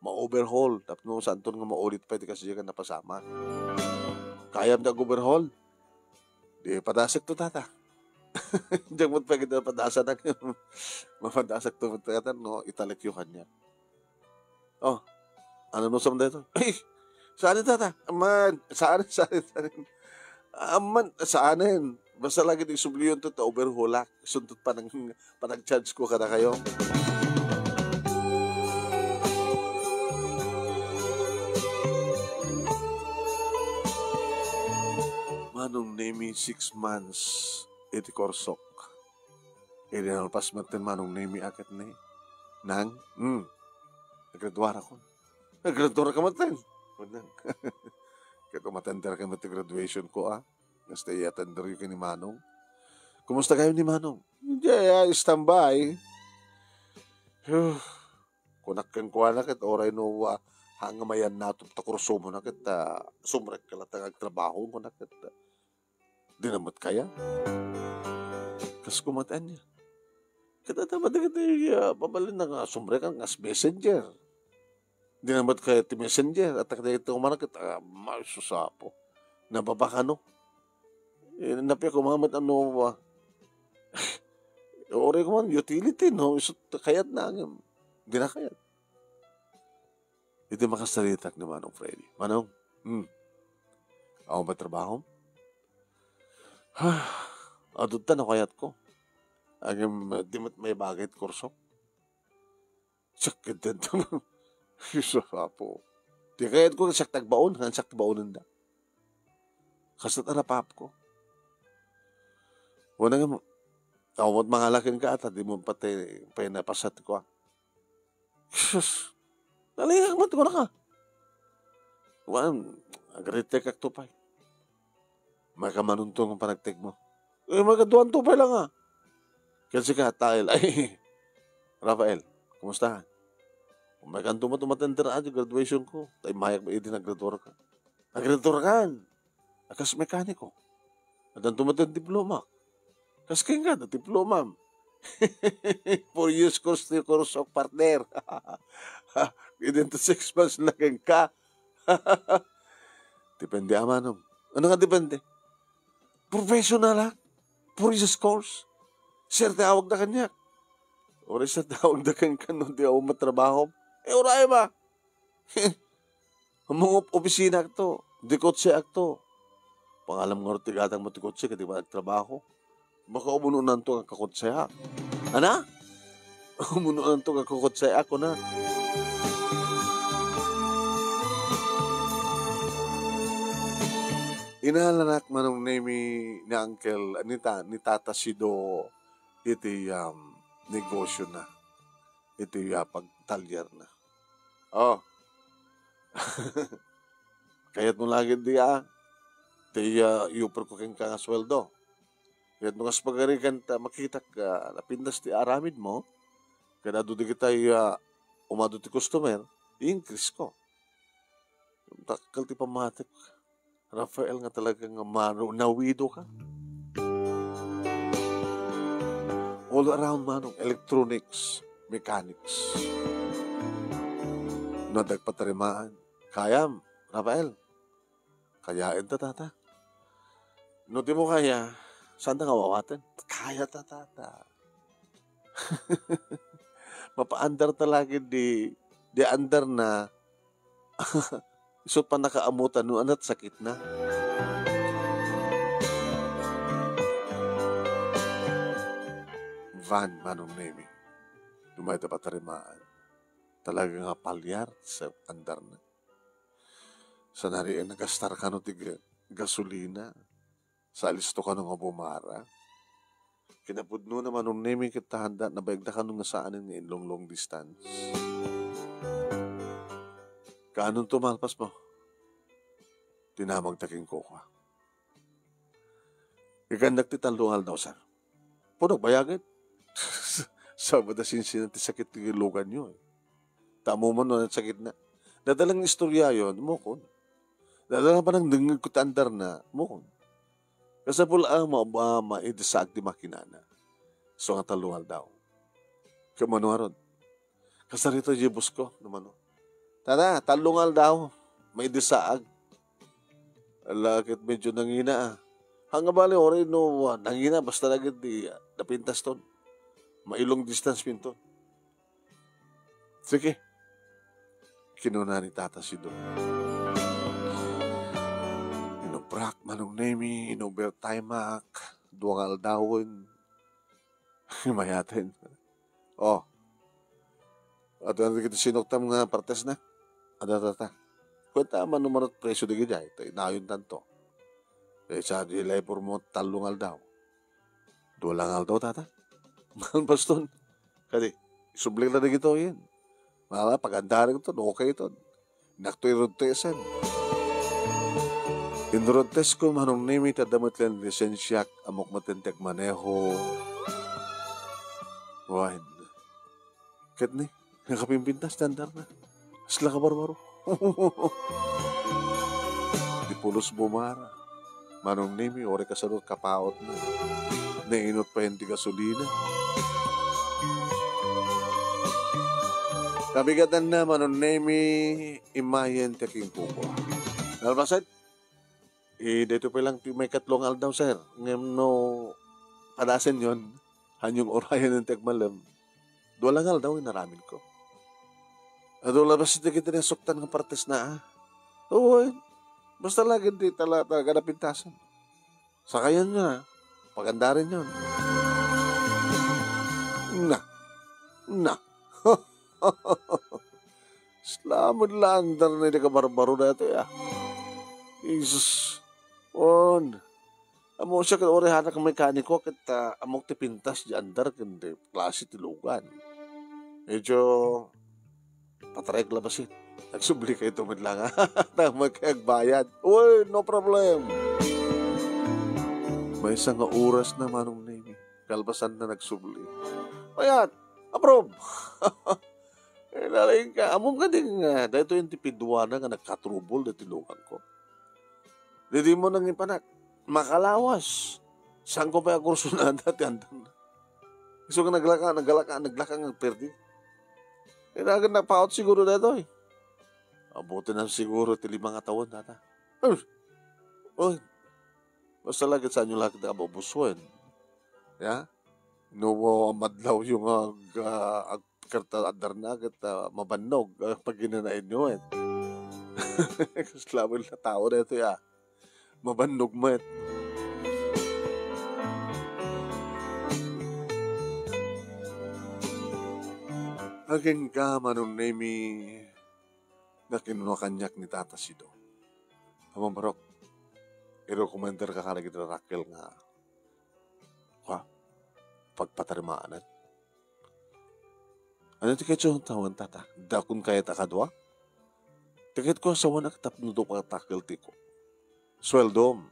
Ma-overhaul. Tapos nung saan nga maulit pa ito kasi yung napasama. Kaya na overhaul. Di padasik to tata. Diyan mo pa kita padasa na. Mapadasak to tata no italik yung kanya. Ano no sa mga ito? Ay! Saan tata? Aman! Saan? Aman, saanin. Basta lagi ng subliyon to overhulak. Sundot pa nag-charge ko kada kayo. Manong name 6 months iti korsok. Nalpas matin manong name akit ni. Nang, naggraduara ko. Naggraduara ka matin. Kaya kumatender ka mati graduation ko Basta i-attender yung ni Manong. Kumusta kayo ni Manong? Hindi, standby. Kunak kang kuha na kit, oray no hangamayan natop ta kurso mo na kit, sumrek ka lang agtrabaho mo na kit. Dinamot kaya? Kas kumataan niya. Katatama na kita pabalin na nga sumrek ang as messenger. Dinamot kaya ti messenger at kaya ito kumanak kit, masusapo. Nababaka no? Napiya kumamat oray ko man, utility, no? Kayat na ang hindi na kayat. Ito makasalitak ni Manong Freddy. Manong, ako ba trabaho? Adot na kayat ko. Di may bagay kurso. Sakit din ito. Yusa po. Di kayat ko sakit baon, sakit baonan da. Kasat arapap ko. Wala nga mo. Tawad mga laking ka at di mo pati pinapasat ko. Sus! Naligang mat ko na ka. Agrite kak tupay. May kamanuntong ang panagtig mo. Magaduan tupay lang Kasi ka, Tael. Ay, Rafael, kumusta? Kung may kanto mo tumatender graduation ko. Tayo mayak ba hindi naggraduar ka? Naggraduar ka. Akas mekaniko. At ang tumatend diploma. Kas kayo nga, na diploma. 4 years course of partner. Within 6 months lang ka. Depende Manong. Ano nga depende? Professional ha? Police course. Sir, tawag na kanya. Ora sa tawag na kanya, di ako matrabaho. Oray ba? Mga opisina to. Di kotse akto. Pangalam nga rin tigatang matikotse, kadi ba nagtrabaho? Baka umununan to ang kakotse ha. Ana? Umununan to ang kakotse ako na. Inalanak manong name ni Uncle, ni Tata Sido, iti negosyo na. Iti pagtalyar na. Oh. Kaya't mo lagi di iti iupar ko keng ka nga sweldo. Kaya't mo kas pagarikan makita ka, napindas ti aramid mo, kaya doon di kita umado ti customer, i-increase ko. Takal ti pamatik. Rafael nga talagang nawido ka. All around manong electronics, mechanics. No, dagpatarimaan. Kayam, Rafael. Kayain ta, tata. No, di mo kaya, saan na ngawawatan? Kaya ta, tata. Mapa-andar talaga di andar na so pa nakaamutan no anat sakit na. Van manong name. Dumay ta patarimaan. Talaga nga palyar sa andar na. Sa nariyan nagastar ka no tig gasolina. Sa alisto ka no nga bumara. Kinapudno naman nung name kita handa na bayagda ka nung nasaan nga in long distance. Kaanong tumalpas mo? Tinamag taking koka. Ikandak ti talungal daw, sir. Punog bayagin. Sabada sinsinan ti sakit ti lugan nyo. Tamo mo no sakit na. Dadalang istorya yon mukon. Dadalang pa nang dengag ko tandar na mukon. Kasapula maidasag ti makinana. So nga talungal daw. Kamanuaron. Kasarito jibus ko naman. Tara, talungal daw. May disaag. Alakit medyo nangina. Hanga bali, ori no, nangina, basta lagi di napintas ton. Mailong distance pinto. Sige. Kinuna ni Tata Sido. Inobrak, manong nemi, inobertimak, duwangal dawon. Mayatin. Oh. At ano kita sinoktam nga partes na? Adata. Kwenta man numarot presyo di gajay. Ito inayon tanto. Sa dilay por mo talungal daw. Dulangal daw tata. Mahal baston. Kadi, isubling na rin ito yun. Mala, pagandarin ito. Okay ito. Nakto irodtesan. Inrodtes ko manong nimi tadamot lang lisensyak amok matentek maneho. Wine. Kat ni, nakapimpintas standar na. Asla ka barbaro. Di pulos bumara. Manong nimi, ore kasunod kapaot na. Nainot pa hindi gasolina. Kabigatan na manong nimi, imayen taking kuko. Nalbasan? Dito pa lang may katlong aldaw, sir. Ngayon no, padasan yon hanyong orayan ng tagmalam. Duwalang aldaw, inaramin ko. Ado labas ito kita na suktan ng partes na Oo, basta lagi di talaga napintasan. Sakayan na, paganda rin yun. Na. Slamod landar na hindi ka barbaro na ito Jesus. Amo siya ka orehana kang mekaniko kita amok ti pintas di andar kundi klase ti lugan. Medyo patrek labasit. Nagsubli kayo tumid lang na magkagbayad. Uy, no problem. May isang oras na manong name. Kalbasan na nagsubli. Ayan, approve. Lalaing ka. Among ka din nga. Dahil ito yung tipidwa na nga nagkatrubol na tilukan ko. Didi mo nang ipanak. Makalawas. Saan ko pa yung kurso na dati andan. So ka naglaka ng perdi. Kaya nagpa-out siguro na ito Abuti na siguro ti 5 taon tata. Oy, basta lagi sa inyo lagi nakababusuan. Ya? No, madlaw yung karta adar na agad mabanog pag ginanain nyo eh. Kasi laban na tao na ito ya. Mabanog mo eh. Aging ka manong nemi na kinunakanyak ni Tata Sido. Amang barok, i-recommender ka kalagi na Raquel nga pagpatarimaan. Ano ti kayo tawan tata? Dakon kaya takadwa? Tikit ko sa wanak tapno do ka takil tiko. Sweldo.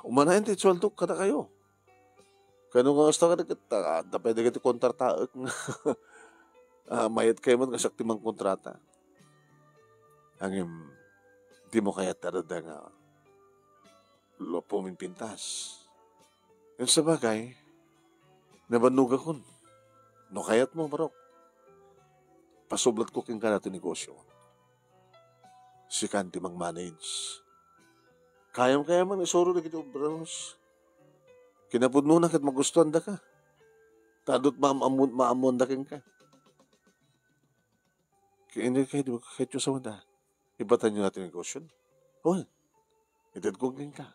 Umanayin ti sweldo kada kayo. Kano nga gusto ka na kita, pwede ka ti kontrataak nga. Mayat kayo man kasakti mang kontrata. Hangim, di mo kaya tarada nga puminpintas. Yung sa bagay, nabanuga kun. No kayat mo, barok. Pasublat ko king ka natin negosyo. Si Kanti mang manage. Kaya man isuro na kito, bros. Kinapudno na kat magustuhan da ka. Tadot maamon da ka. Kaya hindi kayo, di ba kahit yung sa wanda. Ibatan nyo natin negosyo. Oh, itad ko king ka.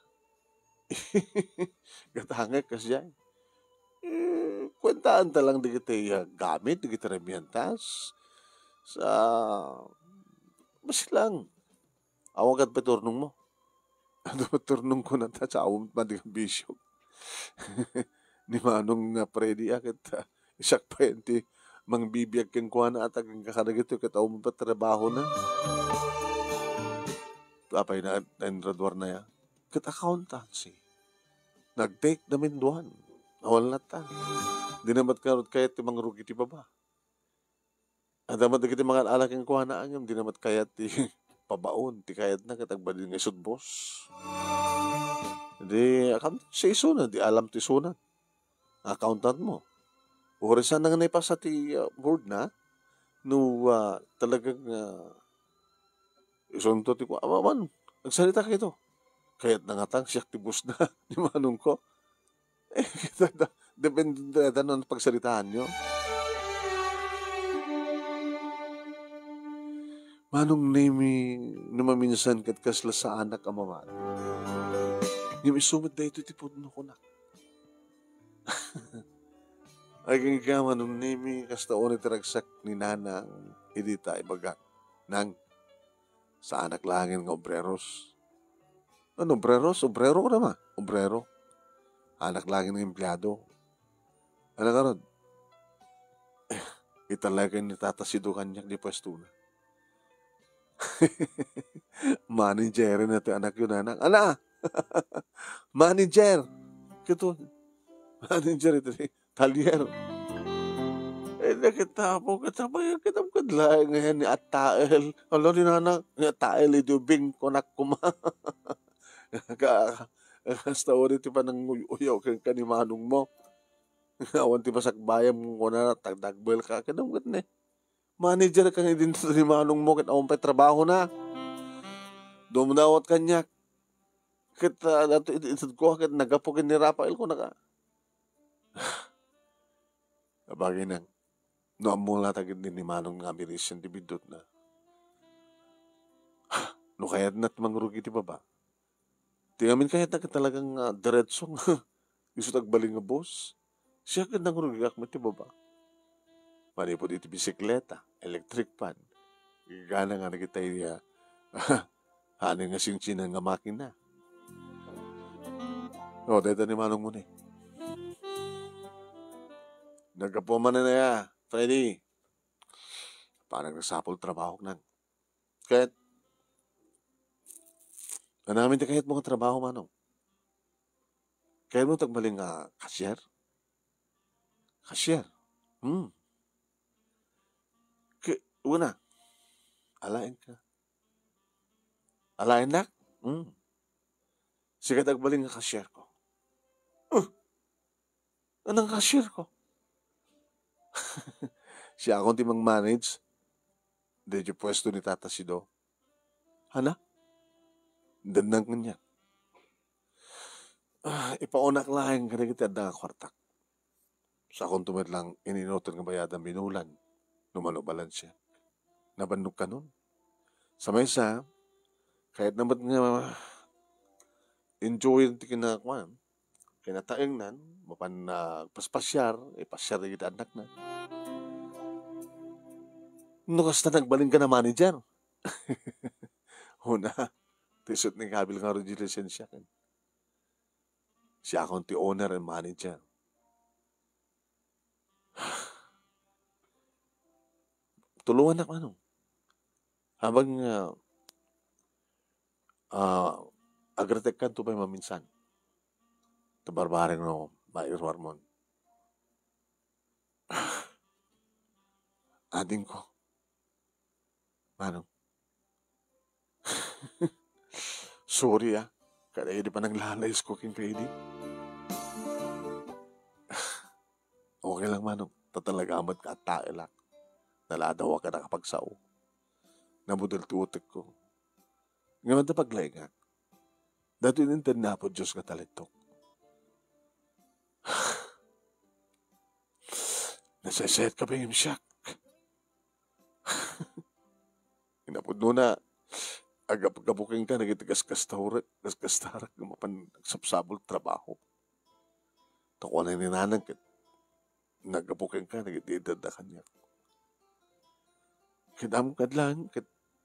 Katangay kasi yan. Kwentaan talang di kita gamit, di kita remiantas. Sa mas lang. Awag at paturnong mo. Ano paturnong ko na ta sa awang madigang bisyo. Ni manong nga predi akit isak pa yun ti mang bibiyag kang kuha na at ang kakaragito kataw mo pa trabaho na. Apay na enradwar na ya. Kat accountancy. Nag-take namin duwan. Awal na ta. Di namat karot kaya ti mang rugi ti baba. At damat na kiti mga alak yung kuha na angam. Di namat kaya ti pabaon. Ti kayat na katagbali nga isod boss. Di accountancy isunan. Di alam ti isunan. Accountant mo. Urisan na nga pa sa ti board na. No talagang isunto ti ko. Aman, nagsalita kayo to. Kaya't nangatang siyak ti boss na. Di manong ko. Depende na ng pagsalitaan nyo. Manong name numaminsan kat kasla sa anak amaman. Yung isumad na ito tipod ko na. Ay kang manong name kasta o nitiragsak ni nanang idita ibaga nang sa anak langin nga obreros. Ano obreros? Obrero ko naman. Obrero. Anak langin ng empleyado. Ano ka ron? Italagay ni Tata Sido kanyak di pwesto na. Manager na ito anak yun anak. Ana! Manager! Kito. Manager ito ni Talier. Nakita yung kitap kadlayan ngayon ni Atael. Alam ni nanak, ni Atael idubing konak kuma. Kasta ulit pa ng uyaw kang kanimanong mo. Awan ti pasakbayam ko na tagdagbel ka. Kadamgat na manager kang idin sa kanimanong mo. Kit awang pa trabaho na. Dumunawat kanyak. Kit itad ko. Kit nagapukin ni Rafael ko na ka. Bagay nang noamula tagid din ni Manong nga birisyan ti bidot na. No kayat na't mangrugi ti baba. Ti amin kayat na talagang diretsong iso tagbaling nga boss. Siya ka nang rugak mo ti baba. Manipod iti bisikleta, electric fan. Gana nga nakita niya. Haning nga singsinan nga makina. O, dito ni Manong muna eh. Nagkapuman na ya, Freddy. Parang nasapol trabaho nang. Kahit, namin ti kahit mga trabaho, Manong. Kahit mo tagmaling cashier? Cashier? Una, alain ka. Alain na? Sige tagmaling nga cashier ko. Anong cashier ko? Siya akong timang manage. Dahil yung pwesto ni Tata Sido. Hana? Danang kanya. Ipaunak laing kada kita da kwartak. Sa akong tumid lang ininuton nga bayadan binulan. Numanubalan siya. Nabandog ka nun. Sa maysa, kahit naman nga enjoy ti kinakwan, kinataing nan, mapan paspasyar, ipasyar na kita anak na. No kasta nagbaling ka na manager. Una, tisot ni kabil nga rin lisensya kan. Siya akong ti owner and manager. Tulungan na ano. Habang agratek kan to pa maminsan. Tabarbareng no, mairwar mon. Ading ko. Ano? Sorry kada hindi pa naglalayas ko king kaidi. Okay lang manong. Tatalagamat ka at tailak. Naladawa ka na kapag sao. Nabudal tuutik ko. Ngayon na paglayga. Dati nintin na po Diyos ka talitok. Nasaset ka ba yung siyak? Inapod mo na. Agap-gabuking ka, nagitigas-kastarak, gas-kastarak, gumapan, nagsapsabol trabaho. Takuan na ninanang, nagabuking ka, nagitidadakan niya. Kidam ka lang,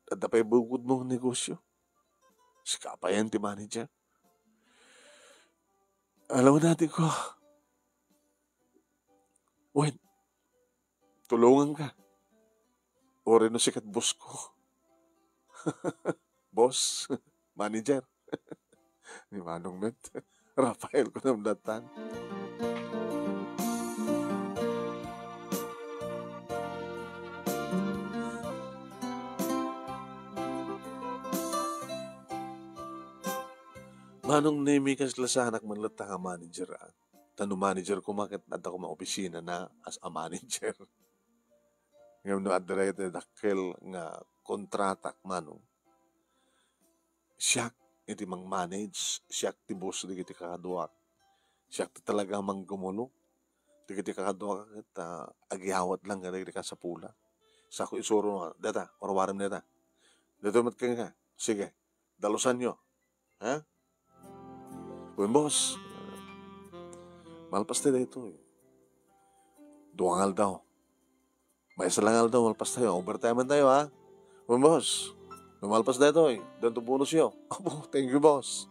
adapay bugod mong negosyo. Sikapayan ti manager. Alam mo natin ko, wait, tulungan ka. O rin no sikat boss ko. Boss, manager. Ni Manong Met, Rafael ko namdatan. Manong nemi kas lasanak man lata nga manager. Tano manager ko makit na ako ma-opisina na as a manager. Ngayon no adre dakkel nga kontratak manong. Siyak iti mang manage, siyak ti boss di kiti kakadwa. Siyak ti talaga mang gumulo. Di kiti kakadwa kat agyawat lang nga di ka sa pula. Sa ako isuro nga, data, warwaram data. Dito mat ka. Sige, dalusan nyo. Ha? Kung boss, malpas tayo dito eh. Duwangal daw. May isa langal daw, malpas tayo. Overtime tayo ha. Kung boss, lumalpas na ito eh. Doon to bonus yun. Opo, thank you boss.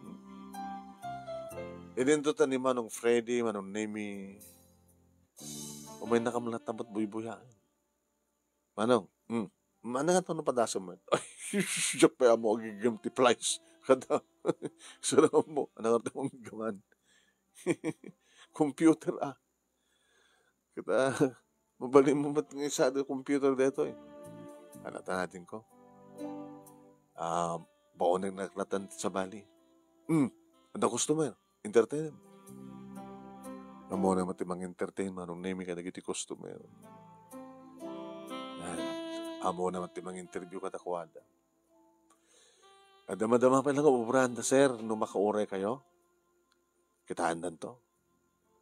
Idinto ta ni Manong Freddy, Manong Nemi. Umay na kamlat tamat buy-buya. Manong, mana nga ito na padasa mo? Ay, siya pa mo agigam ti flies. Kada, sarap mo. Ano nga ito mong gaman? Computer Kada, mabalin mo ba't ng isa computer dito eh. Anatan natin ko. Baon ng naklatan sa bali. Ada customer. Entertain. Amo na matimang entertain manong name ka nagiti customer. Amo na matimang interview katakwada. Adama-dama pa lang ubranda sir nung makaure kayo. Kitaan dan to.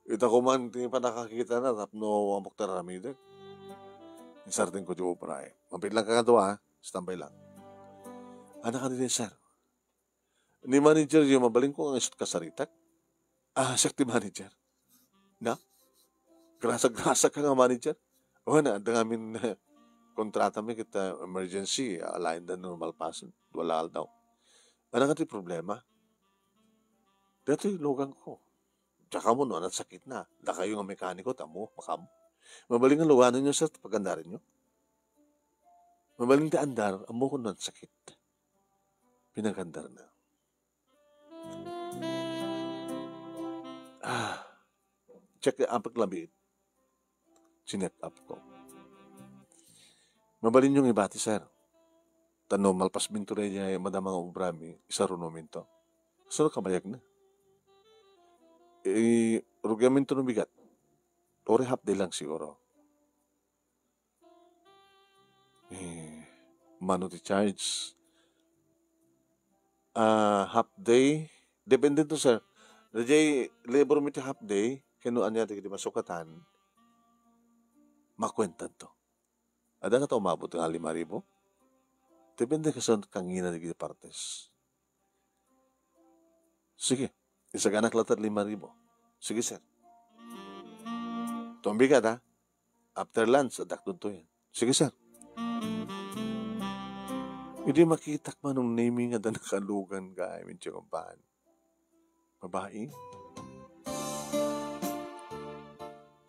Ita ko man tingin pa nakakita na tapno ang Moktar Ramide. Insartin ko di ubra eh. Mapit lang kakadwa standby lang. Anak ka din, sir. Ni manager yung mabaling ko ang isot kasaritak. Sakti manager. Na? Grasa-grasa ka nga manager. O na, ang amin kontrata mi kita emergency, alain dan normal pasan. Wala daw. Ano nga ti problema? Dito yung logang ko. Tsaka mo no, sakit na. Da kayo nga mekaniko, tamo, makam. Mabaling ang luwanan nyo, sir, pagandarin nyo. Mabaling ti andar, amo ko nun sakit. Pinagandar na. Check ang paglabit. Sinet up ko. Mabalin yung ibati, sir. Tano, malpas binture niya, madamang ubrami, isa runominto. So, kabayag na. Rugyaminto ng bigat. O rehab day lang siguro. Mano ti charge. half day. Depende to sir. Dajay labor mo ti half day, kinuan niya di masukatan, makwentan to. Ada ka to umabot ng 5,000? Depende ka sa kangina di partes. Sige, isaganak latat 5,000. Sige sir. Tumbi ka ta. After lunch, adak doon to yan. Sige sir. Hindi makitak man nung naming nga nakalugan ka. I mean, tiyakampahan. Babae.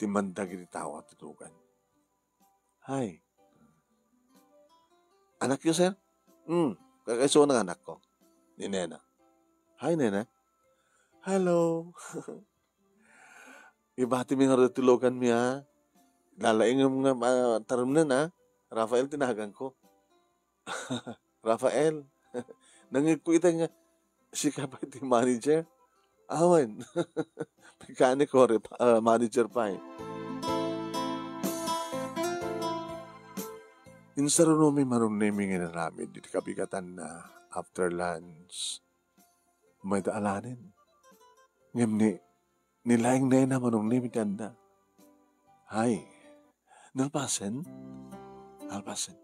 Timandag iti tawa at tutugan. Hi. Anak niyo, sir? Kakaiso ng anak ko. Ni Nena. Hi, Nena. Hello. Ibati mi nga tulogan mi ha. Lalaing nga taram na na. Rafael tinahagan ko. Rafael. Nangikuita nga. Si kapag ti manager. Awan. Mekaniko, manager pa eh. Insaro may maruniming na namin dito kabigatan na after lunch. May daalanin. Ngayon nilaing na na maruniming tanda. Hi. Nalpasen? Alpasen.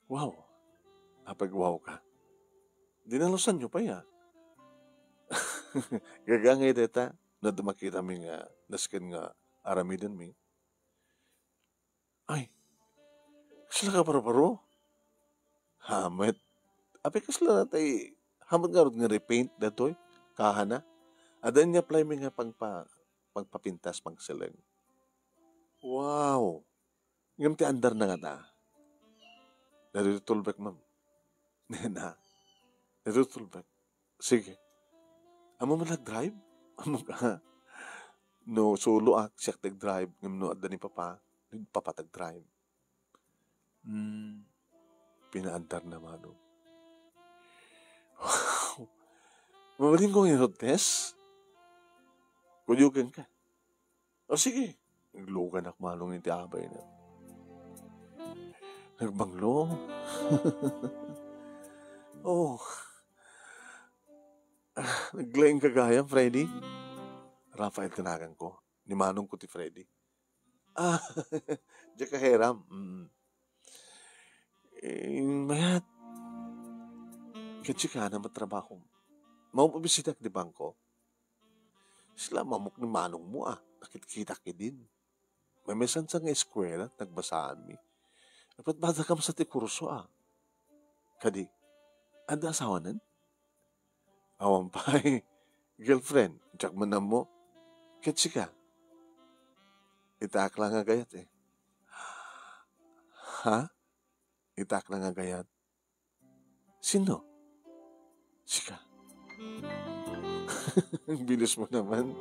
Wow. Napag-wow ka. Dinalusan nyo pa ya. Gagangay deta na dumakita mi nga nasken nga aramidan mi. Ay. Kasla ka paro-paro? Hamet. Ape kasla natay hamet nga nga repaint datoy. Kahana. Adan niya apply mi nga pagpapintas pangseleng. Wow. Ngam ti andar na nga ta. Narutulbek ma'am. Nena. Narutulbek. Sige. Amo man drive? Amo ka. No, solo siyak tag-drive. Ngam no, adda ni papa. Papa tag-drive. Pinaandar naman. Wow. Mamaling kong yung test? Kudyugan ka. O sige. Naglugan ako malong yung tiabay na. Nagbanglo. Oh. Naglaing kagaya, Freddy. Rafael tinagan ko. Ni Manong ko ti Freddy. Diyan ka heram. Mayat. Kasi ka na matrabaho. Maupabisitak di bangko. Sila mamuk ni Manong mo Nakikita ki din. May mesan sa nga eskwela, nagbasaan mi. Dapat bada kam sa ti kurso Kadi, ada asawanan? Awan pa girlfriend, tsak man na mo. Kasi ka. Itaak lang nga gayat eh. Ha? Itaak lang nga gayat. Sino? Sika. Bilis mo naman.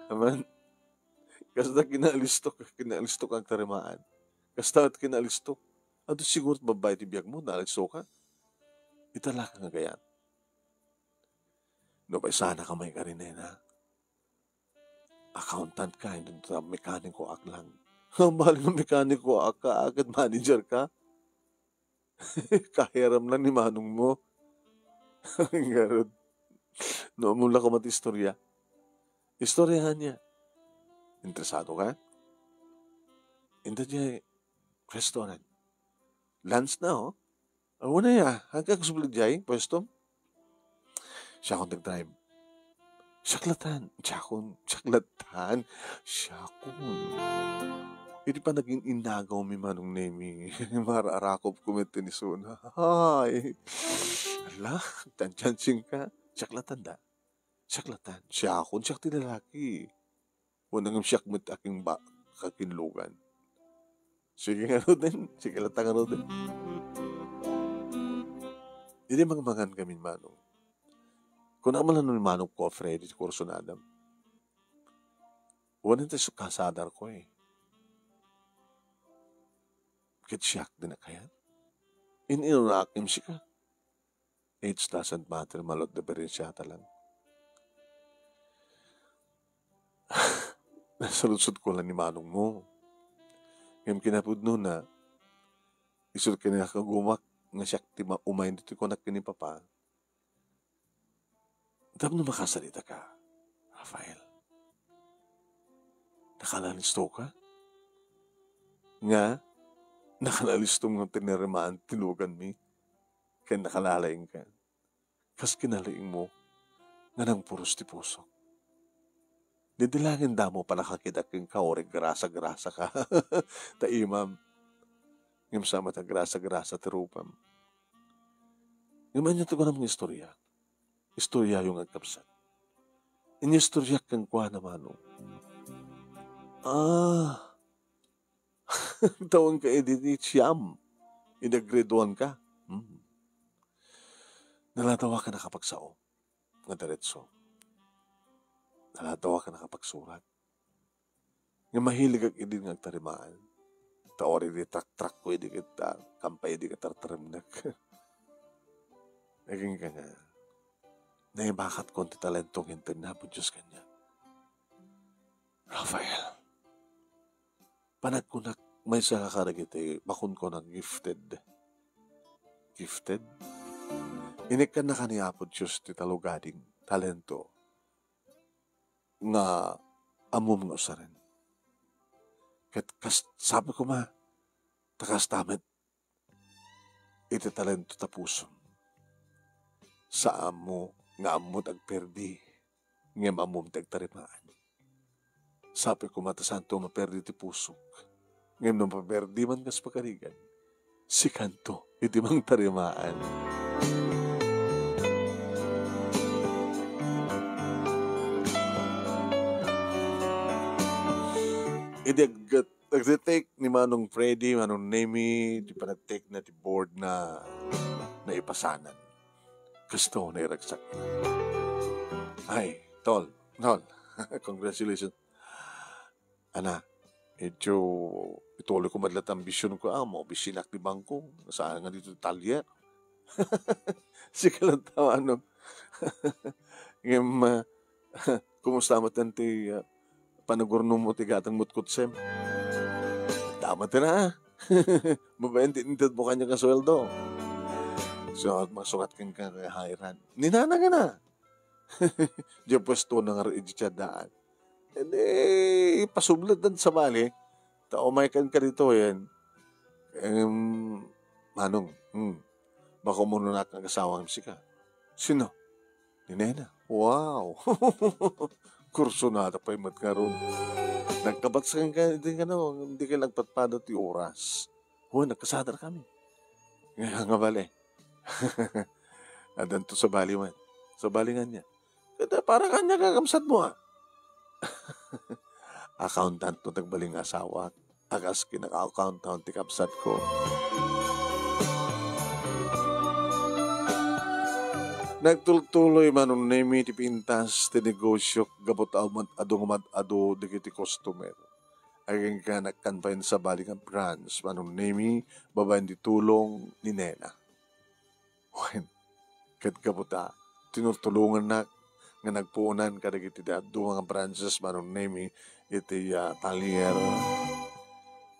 Aman. Kasta kinalisto kang tarimaan. Kasta at kinalisto. Ato siguro babae ti biyag mo, nalisto ka. Italak nga gayat. No, pa sana ka may karinena. Accountant ka, hindi sa mekaniko lang. Mahal ng mekaniko ka, agad manager ka. Kahiram lang ni Manong mo. Garod. No, mula ka istorya. Istoryahan niya. Interesado ka? Hindi niya restaurant. Lunch na Awa na ya. Hanggang subulig jay, pwesto. Siya akong nag-drive. Saklatan. Saklatan. Hindi pa naging inagaw mi Manong Nemi. Mararakop kumete ni Suna. Ay. Ala, tansyansing ka. Saklatan da. Saklatan. Siya akong siyak tinalaki. Unang siyak mo't aking kakinlugan. Sige nga din. Sige lata nga din. Hindi mangmangan kami Manong. Kung naman lang ni Manong ko, Freddy, si Kurso na Adam. Wala tayo sa kasadar ko Kitsyak din na kaya. Inirakim siya ka. Age doesn't matter, malot na berensyata lang. Nasaludsod ko lang ni Manong mo. Ngayon kinapod nun na isod ka na kagumak nga siya umayin dito ko nakini papa. Dam na makasalita ka, Rafael. Nakalalisto ka? Nga, nakalalisto nga tinirimaan tinugan mi. Kaya nakalalaing ka. Kas kinalaing mo, nga nang puros ti puso. Didilangin da mo pala kakidaking ka o grasa-grasa ka. Ta imam. Ngam sama ta grasa-grasa ti rupam. Ngaman yung tugon ng istorya. Istorya yung agkapsat. Inya istorya kang kwa naman. Tawang ka edit siyam. Inagraduan ka. Nalatawa ka nakapagsao. Nga diretso. Nalatawa ka nakapagsurat. Nga mahilig ang idin ng tarimaan. Taori di trak-trak ko, di kita kampay, di kita tartarimnak. Naging ka nga. Naibakat konti talentong hintin na po Diyos kanya. Rafael, panag ko na may sa kakaragiti, bakun ko ng gifted. Gifted? Inik ka na kaniya po Diyos ti talugading talento nga amom nga sa rin. Sabi ko takas tamet, iti talento tapusom. Sa amo, nga amot agperdi, nga amom tagtarimaan. Sabi ko matasanto maperdi ti pusok, nga nung maperdi man kas pagkarigan, si kanto, iti mang tarimaan. Nag-take ni Manong Freddy, Manong Nemi, di pa nag-take na ti board na ipasanan. Gusto na iragsak. Ay, tol, congratulations. Ana, ituloy ko madlat ambisyon ko, mo, bisinak di bangko, saan nga dito talyer. Sige lang tawa, Ngem, kumusta matan ti panagurno mo ti gatang mutkutsem? Tama na. Mabayan tinintad mo kanya kasweldo. So, masukat kang kahairan. Ninana ka na. Diyan pwesto na nga rin daan. Pasublat dan sa bali. Taumay kan ka dito yan. Manong, baka mo na kang kasawang ka. Sino? Ni Nena. Wow. Kurso na tapay matkaroon. Nagkabatsakan ka, hindi ka nagpatpada ti oras. Nagkasadar kami. Ngayon nga bali. Adan to sa bali man. Sa balingan niya. Kada para kanya kakamsat mo Accountant to tagbaling asawa. Akas kinaka-accountant ti kapsat ko. Nagtultuloy manong Nemi ti pintas ti negosyo gabot ado digiti customer. Aging ka nagkanpain sa balingan branch manong Nemi babayan di tulong ni Nena. Kat kaputa, tinutulungan na nga nagpuunan kadagiti ado mga branches manong Nemi iti talyer.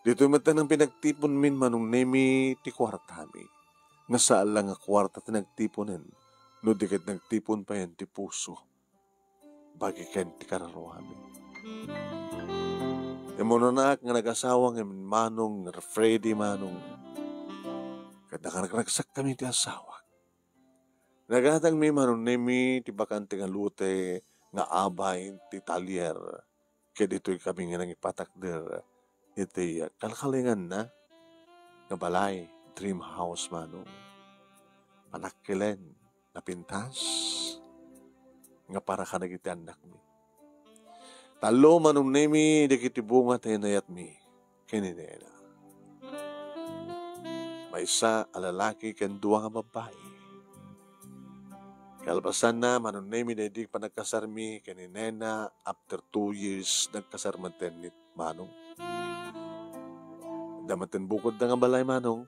Dito mata nang pinagtipon min manong Nemi ti kwartami. Nga saan lang nga kwarta ti nagtiponen. No dikit nagtipon pa yan ti puso. Bagi ken ti kararuhami. Yamunanak nga nag-asawa ng Manong, Freddy Manong. Kada ka nagragsak kami ti asawa. Nagatang mi Manong Nemi ti bakante nga lute nga abay ti talyer. Kaya dito'y kami nga nang ipatakder. Iti kalkalingan na nga balay, dream house Manong. Panakilen. Napintas nga para ka nagiti anak mi. Talo Manong Nemi dikiti bunga tayo nayat mi kininena. May isa alalaki ken duwa nga babae. Kalbasan na Manong Nemi di pa nagkasar mi kininena after 2 years nagkasar manten ni Manong. Damaten bukod na nga balay Manong.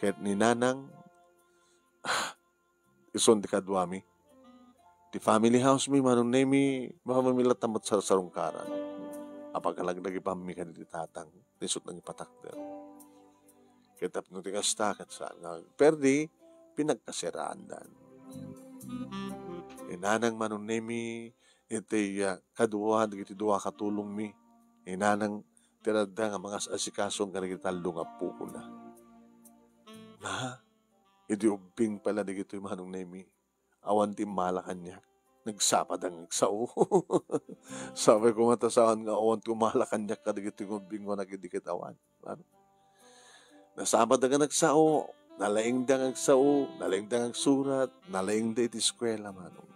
Kahit ni Nanang ison di kadwami. Di family house mi Manong Nemi mamamilat tamat sa sarungkaran. Apag kalagdagi pa mi kaniti tatang nisot ng ipatakder. Kitap no ti kasta kat saan nga perdi pinagkasiraan dan. Inanang manunemi iti kadua dagiti dua katulong mi. Inanang tirada nga mga asikasong kanigitaldo nga puko na. Na, iti ubing pala dagito yung manunemi. Awan ti malakan niya. Nagsapad ang sao. Sabi ko matasahan nga awan ti malakan niya kadagito yung ubing mo nagidikit awan. Ano? Nasapad nga nagsao. Nalaing da nagsao. Nalaing da nagsurat. Nalaing da iti eskwela manong.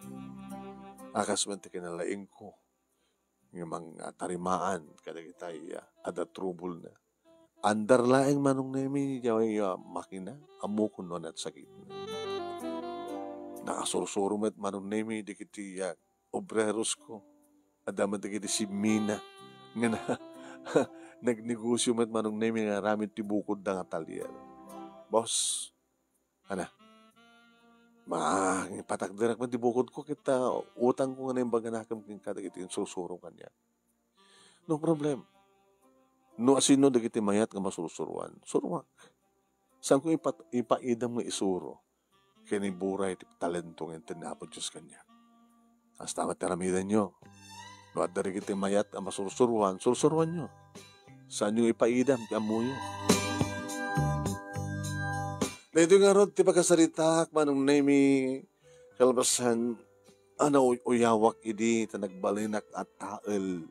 Akas man ti kinalaing ko. Yung mga tarimaan kadagitay ada trouble na. Underlaing manong nemi makina amukon non at sakit. Nakasursuro met manong nemi dikiti obreros ko. Adaman dikiti si Mina nga na nagnegosyo met manong nemi nga ramit tibukod da nga talyer. Boss, ana, patagdirak man tibukod ko kita utang ko nga na yung baganakam king kadagiti yung susuro kanya. No problem. No asino dagiti mayat nga masusuruan. Suruak. Saan ko ipaidam nga isuro? Kini buray ti talento nga tinapod Diyos kanya. Hasta mataramidan nyo. No at dagiti mayat nga masusuruan, suruan nyo. Saan nyo ipaidam? Kamo nyo. Dito nga rod, ti pagkasaritak manong nemi kalbasan uyawak idi ta nagbalinak at tael.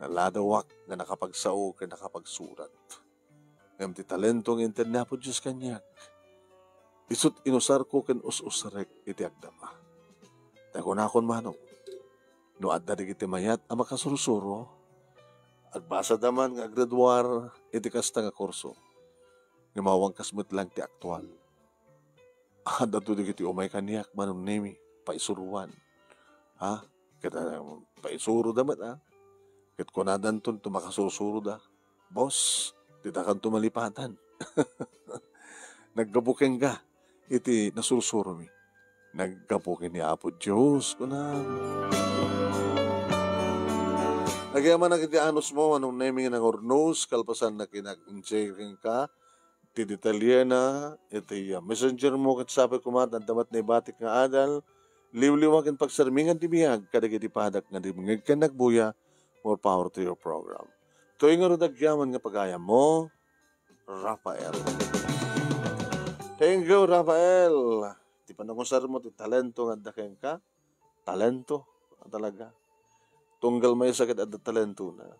Naladawak nga nakapagsao ka nakapagsurat. Ngam ti talentong internet po Diyos kanya. Isut inusar ko ken us-usarek iti agdama. Takunakon manong. No adda digiti mayat ang makasurusuro. Agbasa daman nga graduar iti kasta nga kurso. Nga mawang kasmet lang ti aktual. Adda to digiti umay kaniyak manong nemi paisuruan. Ha? Kita paisuro damat ha? Ket kunadan ton tumakasursuro da. Boss, dita kan tumalipatan. Naggabukeng ka. Iti nasursuro mi. Naggabuking ni Apo Diyos. Kunan. Nagyaman na kiti anos mo. Anong naming ng ornos. Kalpasan na kinag-inchecking ka. Ti detalye na. Iti messenger mo. Kat sabi kumat. Ang damat na ibatik nga adal. Liwliwakin pagsarmingan ti biyag. Kadagiti padak nga di mungig ka nagbuya. More power to your program. Tuwing nga rodagyaman nga pagaya mo, Rafael. Thank you, Rafael. Di pa nangusar mo, ti talento nga dakeng ka. Talento, talaga. Tunggal may sakit at talento na.